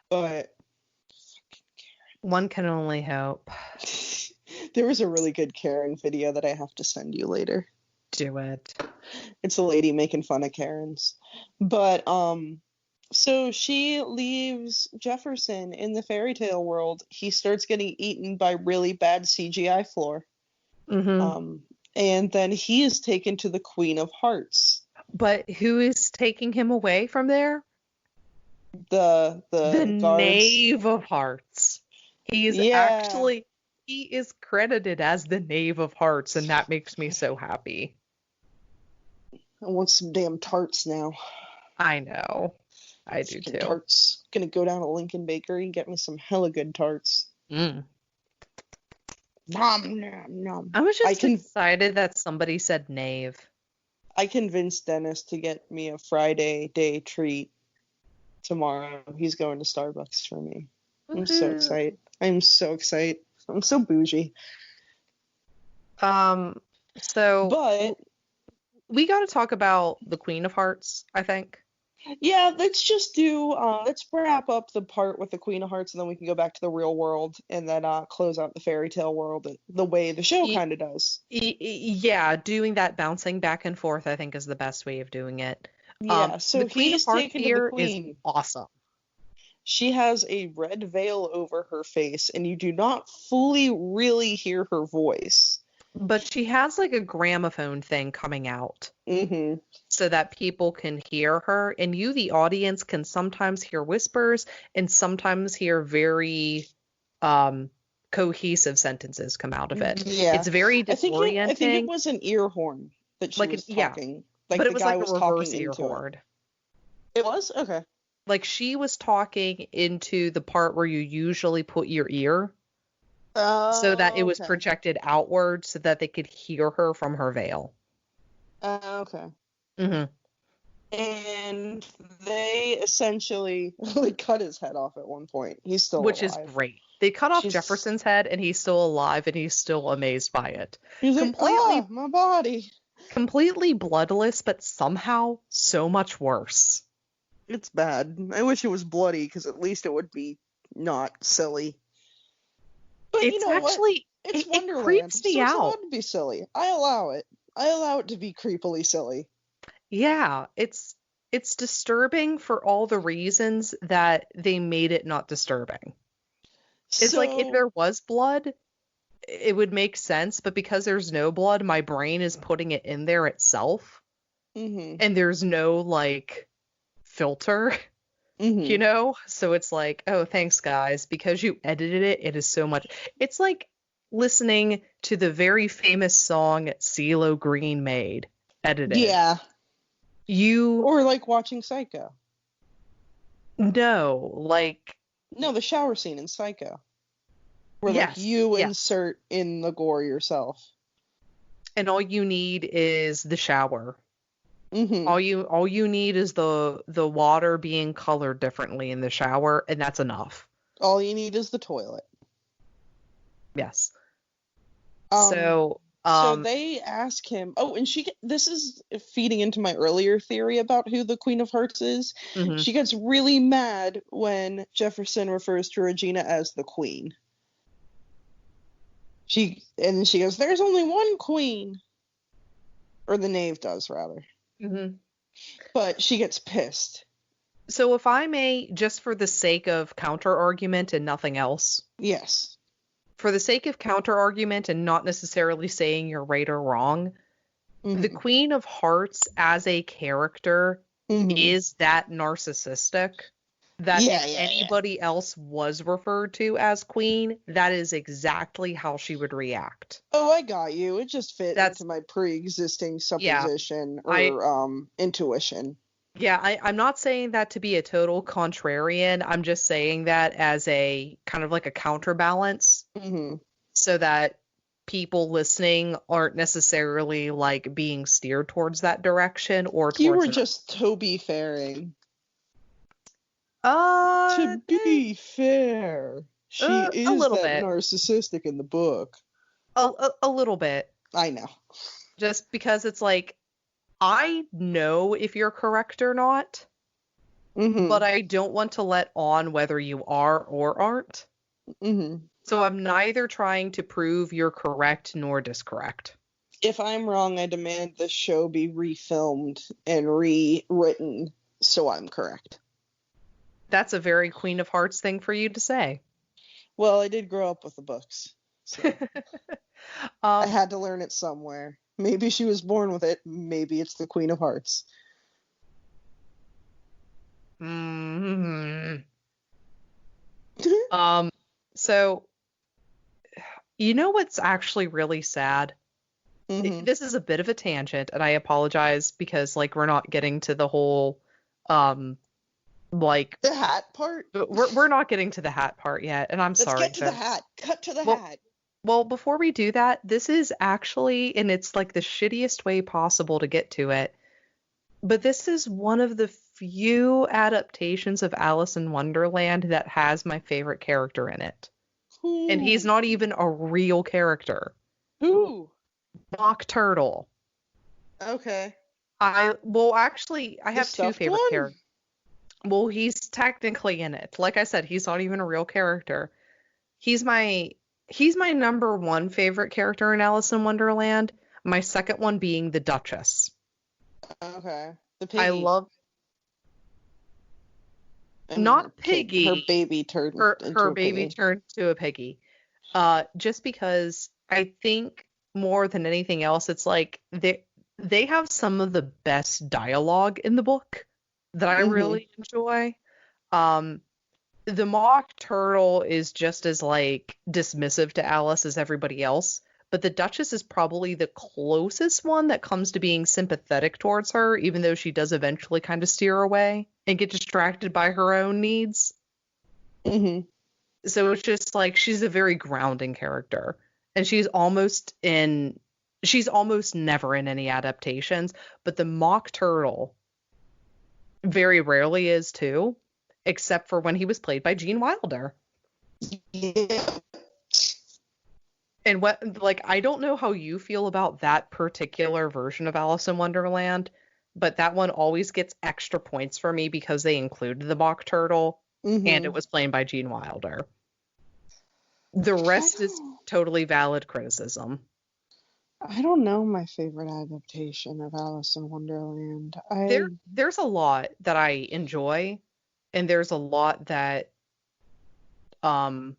But One can only hope. there was a really good Karen video that I have to send you later. Do it. It's a lady making fun of Karens. But, so she leaves Jefferson in the fairy tale world. He starts getting eaten by really bad CGI floor. Mm-hmm. And then he is taken to the Queen of Hearts. But who is taking him away from there? The guards. Knave of Hearts. He is credited as the Knave of Hearts, and that makes me so happy. I want some damn tarts now. I know. I do too. Tarts. Gonna go down to Lincoln Bakery and get me some hella good tarts. Mm. Nom, nom, nom. I was just excited that somebody said knave. I convinced Dennis to get me a Friday day treat tomorrow. He's going to Starbucks for me. I'm so excited. I'm so excited. I'm so bougie. But we got to talk about the Queen of Hearts, I think. Yeah, let's wrap up the part with the Queen of Hearts, and then we can go back to the real world, and then close out the fairy tale world the way the show kind of does. Yeah, doing that bouncing back and forth, I think, is the best way of doing it. Yeah, so the Queen of Hearts here is awesome. She has a red veil over her face, and you do not fully really hear her voice. But she has like a gramophone thing coming out. Mm-hmm. So that people can hear her, and you, the audience, can sometimes hear whispers and sometimes hear very cohesive sentences come out of it. Yeah. It's very disorienting. I think it was an ear horn that she was talking. Yeah. Like but the it was guy like was a reverse talking ear into horn. It was? Okay. Like she was talking into the part where you usually put your ear. So that it was projected outward so that they could hear her from her veil. Okay. Mm-hmm. And they essentially cut his head off at one point. He's still Which alive. is great. They cut off Jefferson's head and he's still alive and he's still amazed by it. He's like, my body. Completely bloodless, but somehow so much worse. It's bad. I wish it was bloody because at least it would be not silly. But it's you know actually, what? It's Wonderland. It creeps me out. It's allowed to be silly. I allow it. I allow it to be creepily silly. Yeah, it's disturbing for all the reasons that they made it not disturbing. It's like if there was blood, it would make sense, but because there's no blood, my brain is putting it in there itself. Mm-hmm. And there's no like filter. Mm-hmm. You know? So it's like, oh, thanks, guys. Because you edited it, it is so much. It's like listening to the very famous song CeeLo Green made, edited. Yeah. Or like watching Psycho. No, the shower scene in Psycho. Where you insert in the gore yourself. And all you need is the shower. Mm-hmm. All you need is the water being colored differently in the shower, and that's enough. All you need is the toilet. Yes. So they ask him. Oh, and this is feeding into my earlier theory about who the Queen of Hearts is. Mm-hmm. She gets really mad when Jefferson refers to Regina as the Queen. She goes, "There's only one queen," or the knave does rather. Mm-hmm. But she gets pissed. So if I may, just for the sake of counter argument and nothing else. Yes. For the sake of counter argument and not necessarily saying you're right or wrong, mm-hmm. the Queen of Hearts as a character mm-hmm. is that narcissistic. that Yeah, if yeah, yeah. anybody else was referred to as queen, that is exactly how she would react. Oh, I got you. It just fit That's, into my pre-existing yeah, supposition I, or intuition. yeah, I'm not saying that to be a total contrarian. I'm just saying that as a kind of like a counterbalance Hmm. so that people listening aren't necessarily like being steered towards that direction or You towards were an just Toby Faring. uh, To be fair, she a is little that bit. narcissistic in the book. A little bit. I know. Just because it's like I know if you're correct or not, Hmm. but I don't want to let on whether you are or aren't. Hmm. So I'm neither trying to prove you're correct nor discorrect. If I'm wrong, I demand the show be refilmed and rewritten so I'm correct. That's a very Queen of Hearts thing for you to say. Well, I did grow up with the books, so I Um, had to learn it somewhere. Maybe she was born with it. Maybe it's the Queen of Hearts. mm, um, so you know what's actually really sad? Hmm. This is a bit of a tangent, and I apologize because like we're not getting to the whole like The hat part? we're not getting to the hat part yet, and I'm Let's sorry, get to the folks. hat. Cut to the Well, hat. well, before we do that, this is actually, and it's like the shittiest way possible to get to it, but this is one of the few adaptations of Alice in Wonderland that has my favorite character in it. And he's Who? not even a real character. Who? Mock Turtle. Okay. I The have two stuffed favorite one? characters. Well, he's technically in it. Like I said, he's not even a real character. He's my he's my number one favorite character in Alice in Wonderland. My second one being the Duchess. Okay. The I piggy. love I mean, her not pig. Her Piggy, baby turned into her a baby piggy. turned to a piggy. Just because I think more than anything else, it's like they have some of the best dialogue in the book that I Hmm. really enjoy. Um, the Mock Turtle is just as like dismissive to Alice as everybody else, but the Duchess is probably the closest one that comes to being sympathetic towards her, even though she does eventually kind of steer away and get distracted by her own needs. Hmm. So it's just like she's a very grounding character. And she's almost never in any adaptations, but the Mock Turtle very rarely is too, except for when he was played by Gene Wilder. Yeah. And what, like, I don't know how you feel about that particular version of Alice in Wonderland, but that one always gets extra points for me because they included the Mock Turtle and it Hmm. was played by Gene Wilder. The I rest is don't. totally valid criticism. I don't know my favorite adaptation of Alice in Wonderland. There's a lot that I enjoy, and there's a lot um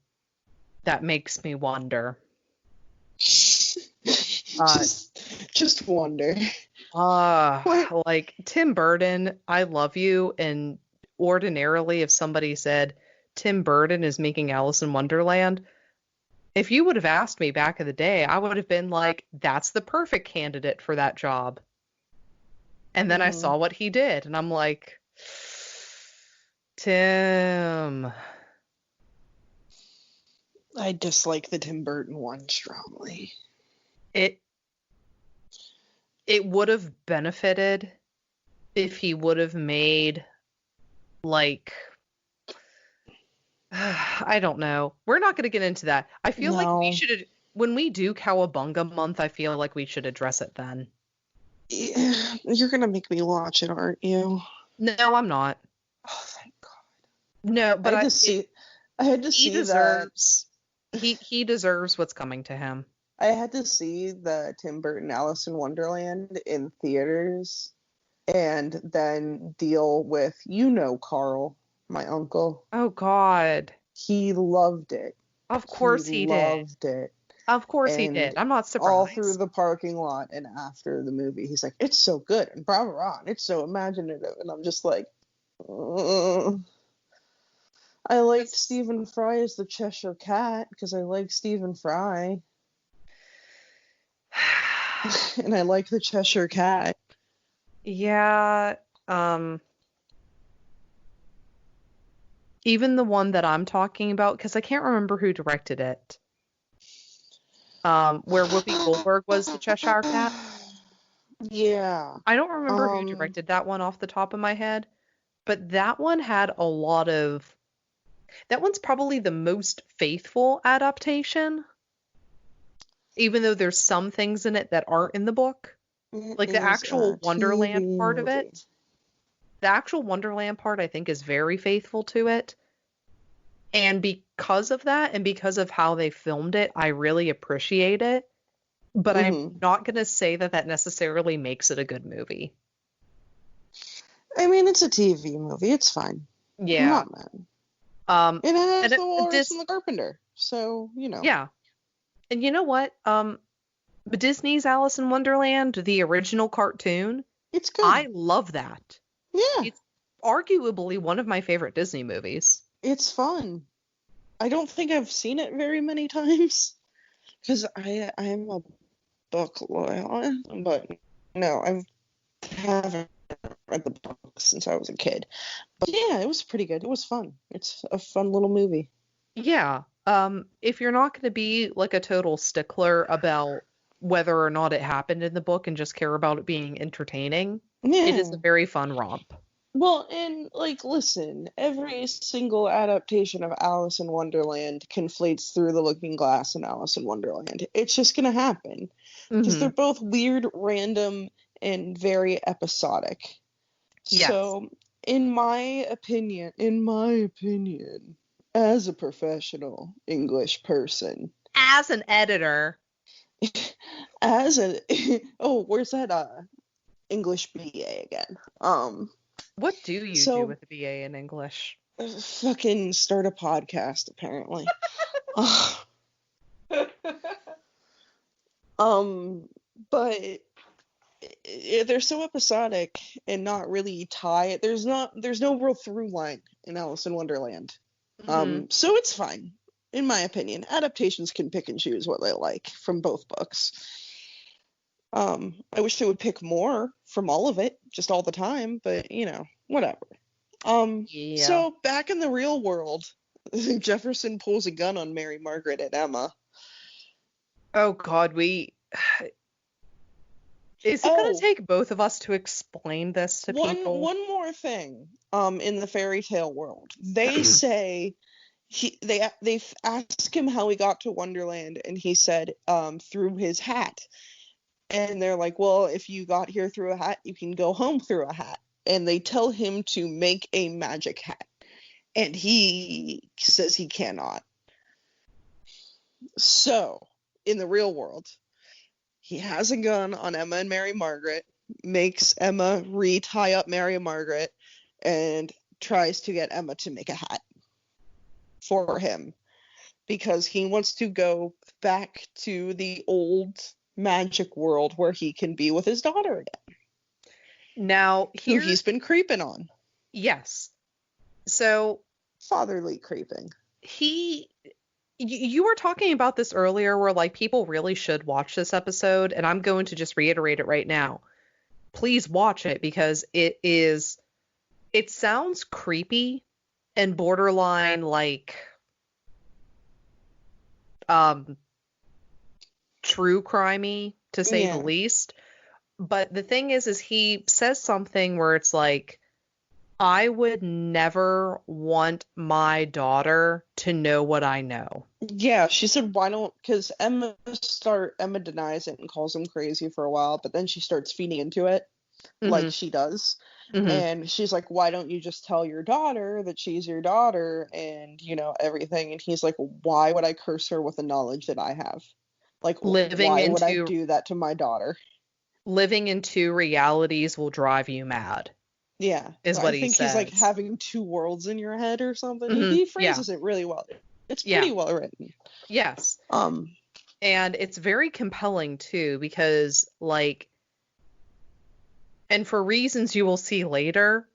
that makes me wonder. Uh, just wonder. What? like Tim Burton, I love you, and ordinarily if somebody said Tim Burton is making Alice in Wonderland, if you would have asked me back in the day, I would have been like, that's the perfect candidate for that job. And then I Hmm. saw what he did, and I'm like, Tim. I dislike the Tim Burton one strongly. It it would have benefited if he would have made like I don't know. We're not going to get into that. I feel like we No. should when we do Cowabunga month, I feel like we should address it then. You're gonna make me watch it, aren't you? No, I'm not. Oh, thank God. No, I but had to see. I had to he see that. deserves he deserves what's coming to him. I had to see the Tim Burton Alice in Wonderland in theaters, and then deal with Carl, my uncle. Oh God. He loved it. Of He course he did. loved it. Of course he And did. I'm not all through surprised. the parking lot and after the movie, he's like, "It's so good," and blah blah blah, and it's so imaginative, and I'm just like, "Mm." I liked Stephen Fry as the Cheshire Cat because I like Stephen Fry. And I like the Cheshire Cat. Yeah, even the one that I'm talking about, because I can't remember who directed it. Where Whoopi Goldberg was the Cheshire Cat. Yeah. I don't remember who directed that one off the top of my head, but that one had a lot of. That one's probably the most faithful adaptation, even though there's some things in it that aren't in the book. Like the actual Wonderland part of it. The actual Wonderland part, I think, is very faithful to it. And because of that, and because of how they filmed it, I really appreciate it. But I'm not going to say that that necessarily makes it a good movie. I mean, it's a TV movie. It's fine. Yeah. I'm not mad. It has the Walrus and the Carpenter. So, you know. Yeah. And you know what? Disney's Alice in Wonderland, the original cartoon, it's good. I love that. Yeah. It's arguably one of my favorite Disney movies. It's fun. I don't think I've seen it very many times because I am a book loyal, but no, I haven't read the book since I was a kid. But yeah, it was pretty good. It was fun. It's a fun little movie. Yeah. If you're not going to be like a total stickler about whether or not it happened in the book and just care about it being entertaining, it is a very fun romp. Well, and like, listen, every single adaptation of Alice in Wonderland conflates Through the Looking Glass and Alice in Wonderland. It's just going to happen because they're both weird, random, and very episodic. Yes. So, in my opinion, as a professional English person, as an editor, where's that English BA again? What do you do with a BA in English? Fucking start a podcast, apparently. But they're so episodic and not really tied. There's no real through line in Alice in Wonderland. So it's fine, in my opinion. Adaptations can pick and choose what they like from both books. I wish they would pick more from all of it, just all the time, but you know, whatever. So back in the real world, Jefferson pulls a gun on Mary Margaret and Emma. Oh God, is it going to take both of us to explain this to people? One more thing. In the fairy tale world, they say they ask him how he got to Wonderland, and he said through his hat. And they're like, well, if you got here through a hat, you can go home through a hat. And they tell him to make a magic hat. And he says he cannot. So, in the real world, he has a gun on Emma and Mary Margaret, makes Emma re-tie up Mary Margaret, and tries to get Emma to make a hat for him. Because he wants to go back to the old magic world where he can be with his daughter again. Now, who he's been creeping on. Yes. So fatherly creeping. You were talking about this earlier where like people really should watch this episode, and I'm going to just reiterate it right now. Please watch it because it sounds creepy and borderline like true crimey, to say the least. But the thing is he says something where it's like, I would never want my daughter to know what I know. Yeah, she said, why don't, because Emma denies it and calls him crazy for a while, but then she starts feeding into it like she does. And she's like, why don't you just tell your daughter that she's your daughter and, you know, everything. And he's like, why would I curse her with the knowledge that I have? Like, why would I do that to my daughter? Living in two realities will drive you mad. Yeah. Is what he says. I think he's like having two worlds in your head or something. He phrases it really well. It's pretty well written. Yes. And it's very compelling too, because like, and for reasons you will see later,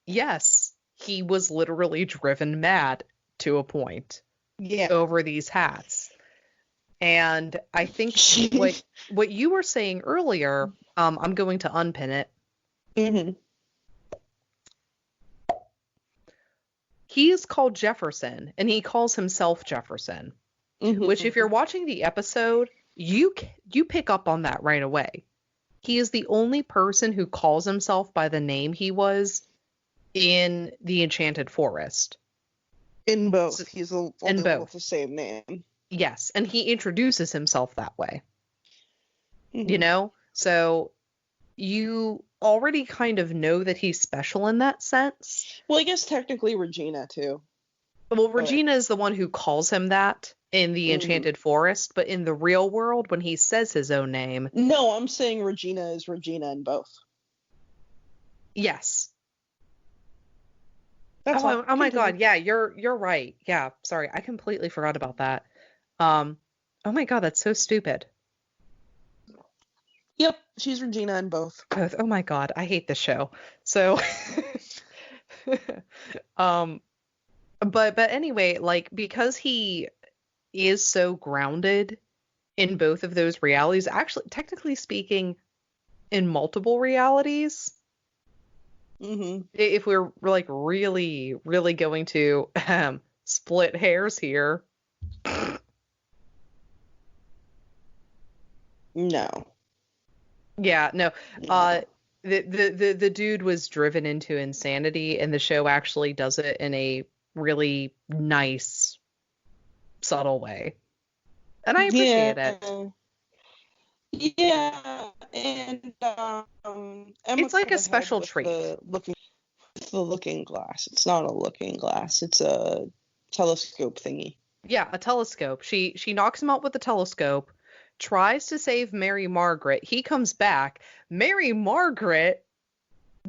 yes, he was literally driven mad to a point Yeah. over these hats. And I think what you were saying earlier, I'm going to unpin it. Mm-hmm. He is called Jefferson, and he calls himself Jefferson, Mm-hmm. which if you're watching the episode, you pick up on that right away. He is the only person who calls himself by the name he was in the Enchanted Forest. In both. He's the only one both. with the same name. Yes, and he introduces himself that way. Mm-hmm. You know? So you already kind of know that he's special in that sense. Well, I guess technically Regina, too. Well, Regina is the one who calls him that in the Enchanted Forest, but in the real world, when he says his own name... No, I'm saying Regina is Regina in both. Yes. That's oh my God, yeah, you're right. Yeah, sorry, I completely forgot about that. Oh my God, that's so stupid. Yep, she's Regina in both. Both. Oh my God, I hate this show. So, but anyway, like, because he is so grounded in both of those realities, actually, technically speaking, in multiple realities. Mm-hmm. If we're like really, really going to split hairs here. No. Yeah, no. The dude was driven into insanity, and the show actually does it in a really nice, subtle way. And I appreciate it. Yeah, and Emma it's like a could special help treat. with the looking glass. It's not a looking glass. It's a telescope thingy. Yeah, a telescope. She knocks him out with the telescope, tries to save Mary Margaret. He comes back. Mary Margaret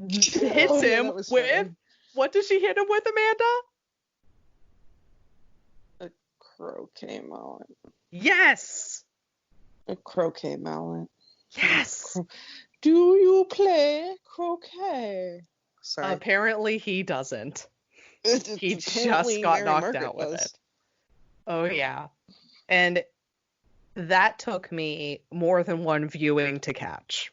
hits him with... Funny. What does she hit him with, Amanda? A croquet mallet. Yes! A croquet mallet. Yes! Do you play croquet? Sorry. Apparently he doesn't. He just got knocked out with it. Oh, yeah. And that took me more than one viewing to catch.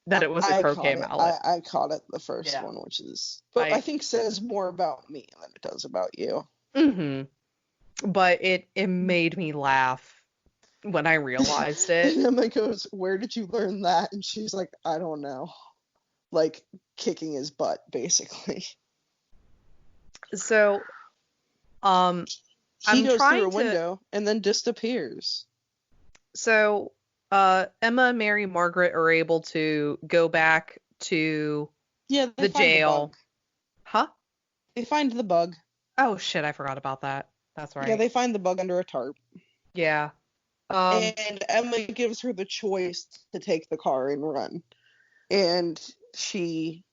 That it was a croquet mallet. I caught it the first one, which is... But I think says more about me than it does about you. Mm-hmm. But it made me laugh when I realized it. And Emma goes, "Where did you learn that?" And she's like, "I don't know." Like, kicking his butt, basically. So, he goes through a window and then disappears. So, Emma and Mary Margaret are able to go back to the jail. Huh? They find the bug. Oh, shit, I forgot about that. That's right. Yeah, they find the bug under a tarp. Yeah. And Emma gives her the choice to take the car and run. And she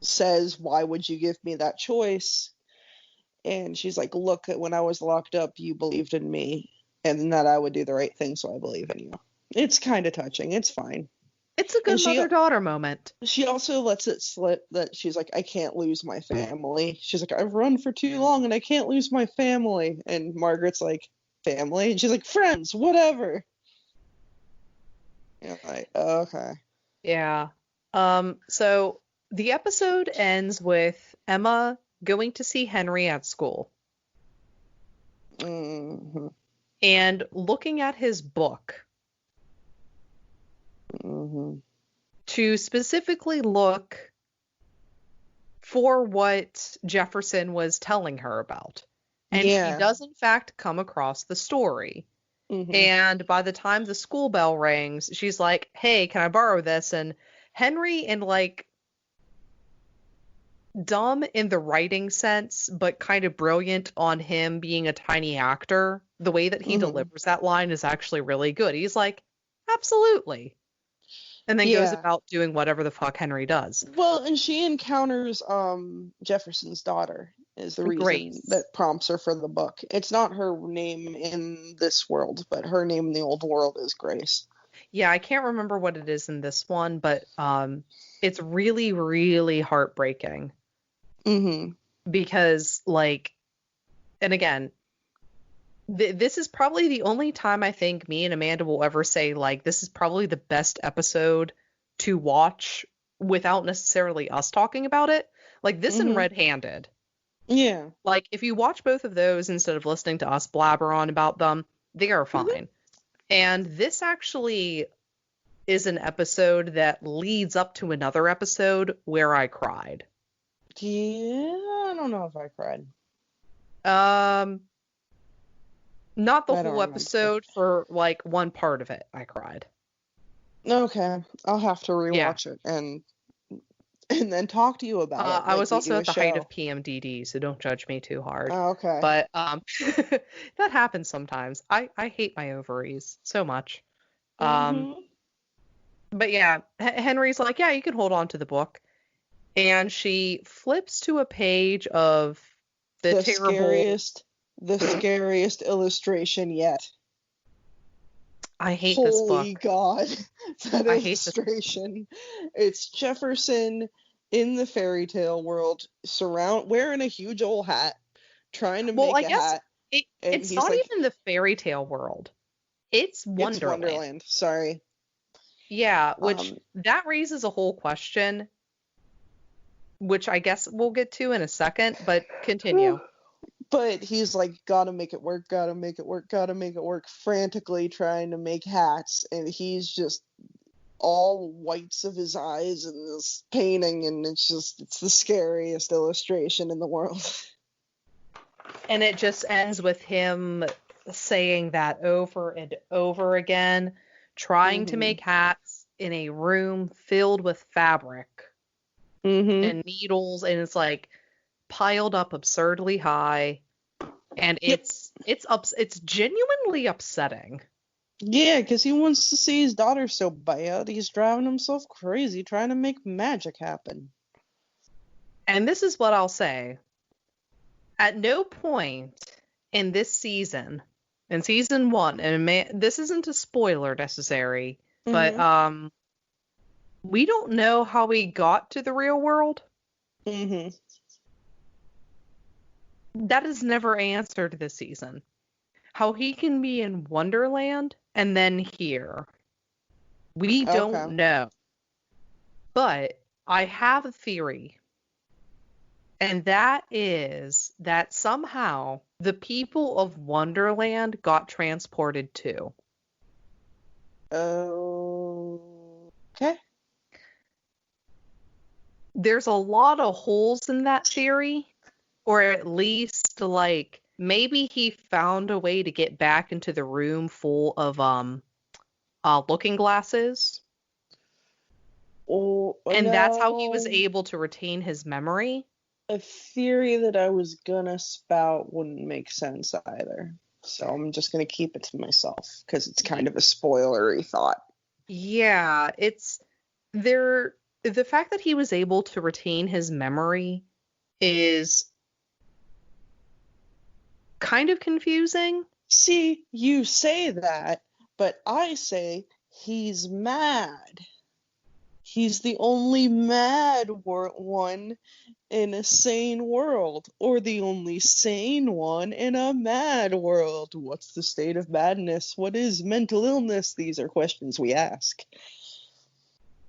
says, "Why would you give me that choice?" And she's like, "Look, when I was locked up, you believed in me and that I would do the right thing, so I believe in you." It's kind of touching. It's fine. It's a good mother-daughter moment. She also lets it slip that she's like, "I can't lose my family." She's like, "I've run for too long and I can't lose my family." And Margaret's like, "Family?" And she's like, "Friends, whatever." Yeah, like, okay. Yeah. So the episode ends with Emma going to see Henry at school. Mm-hmm. And looking at his book. Mm-hmm. To specifically look for what Jefferson was telling her about. And she does, in fact, come across the story. Mm-hmm. And by the time the school bell rings, she's like, "Hey, can I borrow this?" And Henry, in like dumb in the writing sense, but kind of brilliant on him being a tiny actor, the way that he delivers that line is actually really good. He's like, "Absolutely." And then goes about doing whatever the fuck Henry does. Well, and she encounters Jefferson's daughter is the reason that prompts her for the book. It's not her name in this world, but her name in the old world is Grace. Yeah, I can't remember what it is in this one, but it's really, really heartbreaking. Mm-hmm. Because, like, and again, this is probably the only time I think me and Amanda will ever say, like, this is probably the best episode to watch without necessarily us talking about it. Like, this and Red Handed. Yeah. Like, if you watch both of those instead of listening to us blabber on about them, they are fine. And this actually is an episode that leads up to another episode where I cried. Yeah, I don't know if I cried. Not the I don't whole remember. episode, for like one part of it, I cried. Okay, I'll have to rewatch it and then talk to you about it. I was we also do at a the height show. of PMDD, so don't judge me too hard. Oh, okay. But that happens sometimes. I hate my ovaries so much. But yeah, Henry's like, yeah, you can hold on to the book. And she flips to a page of the terrible... scariest illustration yet. I hate this book. Holy God, that illustration. It's Jefferson in the fairy tale world, wearing a huge old hat, trying to make a hat. It's not even the fairy tale world. It's Wonderland. It's Wonderland, sorry. Yeah, which that raises a whole question, which I guess we'll get to in a second, but continue. But he's like, gotta make it work, frantically trying to make hats, and he's just all whites of his eyes in this painting, and it's the scariest illustration in the world. And it just ends with him saying that over and over again, trying to make hats in a room filled with fabric and needles, and it's like piled up absurdly high, and it's genuinely upsetting. Yeah, because he wants to see his daughter so bad, he's driving himself crazy trying to make magic happen. And this is what I'll say. At no point in this season, in season 1, and this isn't a spoiler necessary, but we don't know how he got to the real world. That is never answered this season. How he can be in Wonderland and then here. We don't know. But I have a theory. And that is that somehow the people of Wonderland got transported too. Okay. There's a lot of holes in that theory. Or at least, like, maybe he found a way to get back into the room full of looking glasses. And that's how he was able to retain his memory. A theory that I was gonna spout wouldn't make sense either. So I'm just gonna keep it to myself, because it's kind of a spoilery thought. Yeah, the fact that he was able to retain his memory is kind of confusing. See, you say that, but I say he's mad. He's the only mad one in a sane world, or the only sane one in a mad world. What's the state of madness? What is mental illness? These are questions we ask.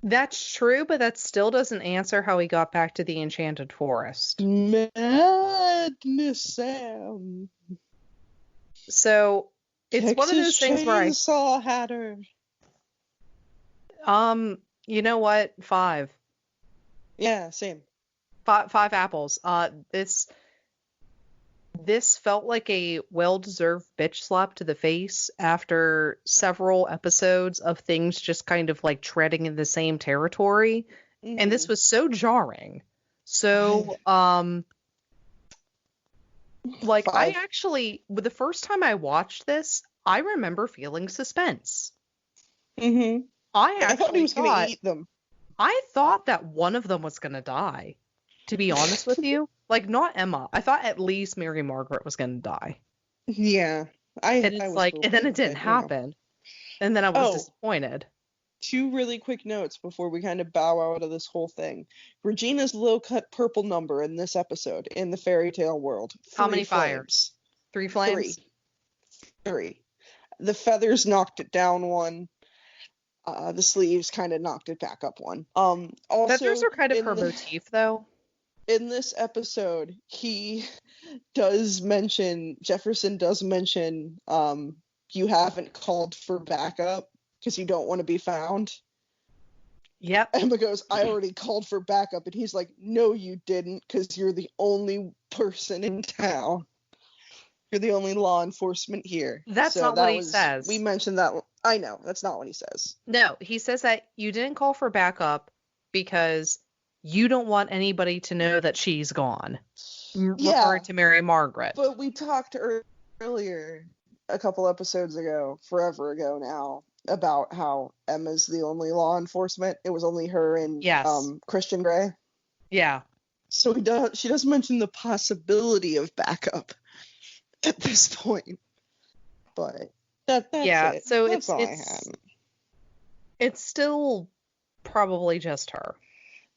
That's true, but that still doesn't answer how he got back to the Enchanted Forest. Madness, Sam. So it's Texas one of those things where Chainsaw Hatter. You know what? 5. Yeah, same. 5 apples. This felt like a well-deserved bitch slap to the face after several episodes of things just kind of like treading in the same territory. And this was so jarring. So, like, 5. I actually, the first time I watched this, I remember feeling suspense. I thought he was going to eat them. I thought that one of them was going to die, to be honest with you. Like, not Emma. I thought at least Mary Margaret was going to die. Yeah. And then it didn't happen. And then I was disappointed. 2 really quick notes before we kind of bow out of this whole thing. Regina's low-cut purple number in this episode, in the fairy tale world. How many fires? Three flames? Three. The feathers knocked it down one. The sleeves kind of knocked it back up one. Also, Feathers are kind of her motif, though. In this episode, Jefferson does mention, you haven't called for backup because you don't want to be found. Yep. Emma goes, I already called for backup. And he's like, no, you didn't, because you're the only person in town. You're the only law enforcement here. That's not what he says. We mentioned that. I know. That's not what he says. No, he says that you didn't call for backup because you don't want anybody to know that she's gone. Referring to Mary Margaret. But we talked earlier, a couple episodes ago, forever ago now, about how Emma's the only law enforcement. It was only her and Christian Grey. Yeah. So she does mention the possibility of backup at this point. But that's it. So that's all I had. It's still probably just her.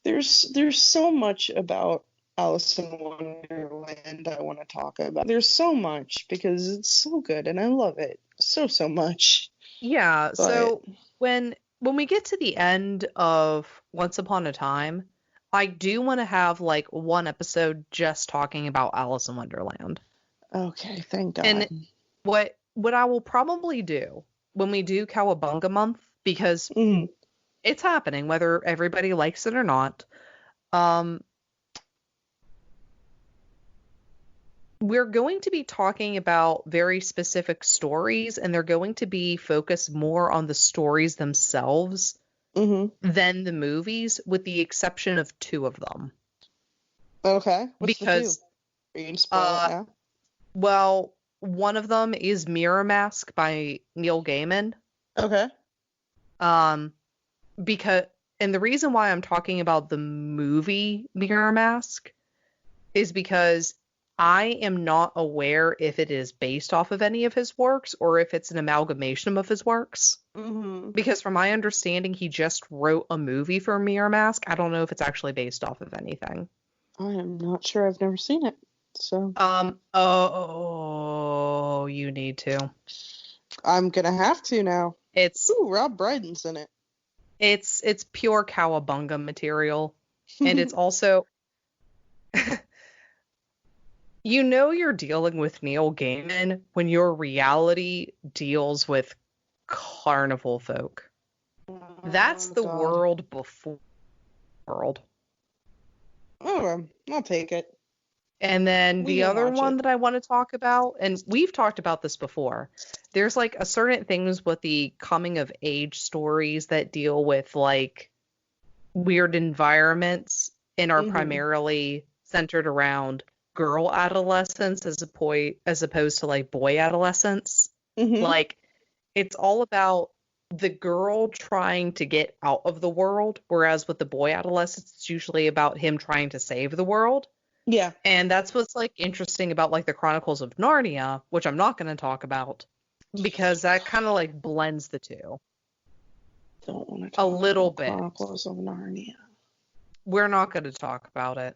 There's so much about Alice in Wonderland I want to talk about. There's so much because it's so good and I love it so much. Yeah, so when we get to the end of Once Upon a Time, I do want to have like one episode just talking about Alice in Wonderland. Okay, thank God. And what I will probably do when we do Cowabunga month, because it's happening whether everybody likes it or not, we're going to be talking about very specific stories, and they're going to be focused more on the stories themselves than the movies, with the exception of two of them. Okay. What's because the two? Are you going to spoil it now? Well, one of them is Mirror Mask by Neil Gaiman. Okay. And the reason why I'm talking about the movie Mirror Mask is because I am not aware if it is based off of any of his works or if it's an amalgamation of his works. Because from my understanding, he just wrote a movie for Mirror Mask. I don't know if it's actually based off of anything. I am not sure. I've never seen it. So. Oh, you need to. I'm gonna have to now. Ooh, Rob Brydon's in it. It's pure Cowabunga material, and it's also. You're dealing with Neil Gaiman when your reality deals with carnival folk. That's the world before world. Oh, I'll take it. And then the other one that I want to talk about, and we've talked about this before, there's like a certain things with the coming of age stories that deal with like weird environments and are primarily centered around girl adolescence as opposed to like boy adolescence. Like it's all about the girl trying to get out of the world, whereas with the boy adolescence it's usually about him trying to save the world. Yeah. And that's what's like interesting about like the Chronicles of Narnia, which I'm not going to talk about because that kind of like blends the two. Don't want to talk a little bit. Chronicles of Narnia. We're not going to talk about it.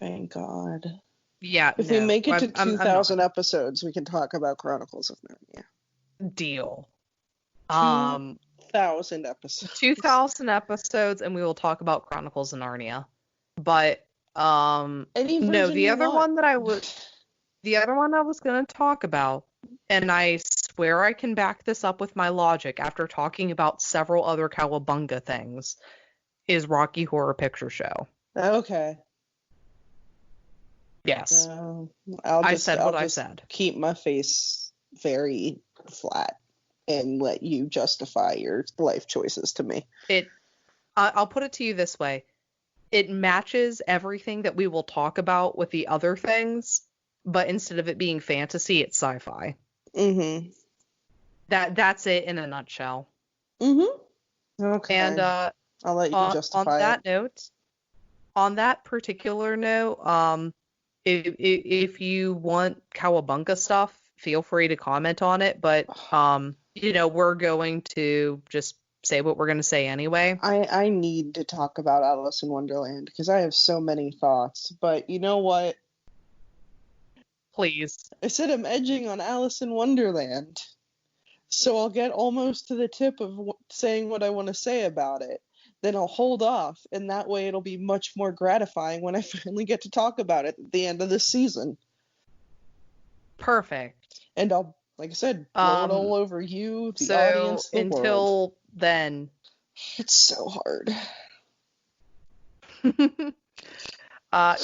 Thank God. Yeah. If we make it to 2,000 episodes, we can talk about Chronicles of Narnia. Deal. 2,000 episodes. 2,000 episodes, and we will talk about Chronicles of Narnia. But no, the other one I was going to talk about, and I swear I can back this up with my logic after talking about several other Cowabunga things, is Rocky Horror Picture Show. Okay. Yes. I said. Keep my face very flat and let you justify your life choices to me. I'll put it to you this way. It matches everything that we will talk about with the other things, but instead of it being fantasy, it's sci-fi. That's it in a nutshell. Okay. And I'll let you justify on that particular note, if you want Cowabunga stuff, feel free to comment on it, but we're going to just say what we're going to say anyway. I need to talk about Alice in Wonderland because I have so many thoughts, but you know what? Please. I said I'm edging on Alice in Wonderland. So I'll get almost to the tip of saying what I want to say about it. Then I'll hold off, and that way it'll be much more gratifying when I finally get to talk about it at the end of this season. Perfect. And I'll, like I said, blow it all over you, the so audience, the until world. then. It's so hard.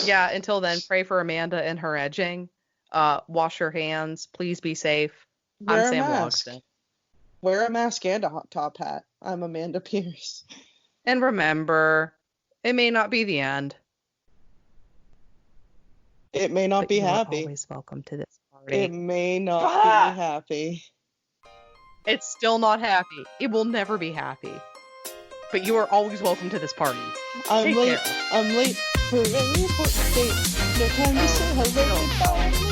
Yeah, until then, pray for Amanda and her edging. Wash your hands. Please be safe. Wear I'm a Sam mask. Logston. Wear a mask and a hot top hat. I'm Amanda Pierce. And remember, it may not be the end. It may not but be you happy. Are always welcome to this party. It may not be happy. It's still not happy. It will never be happy. But you are always welcome to this party. I'm Take late. care. I'm late for a very important date. No time to say hello. Goodbye.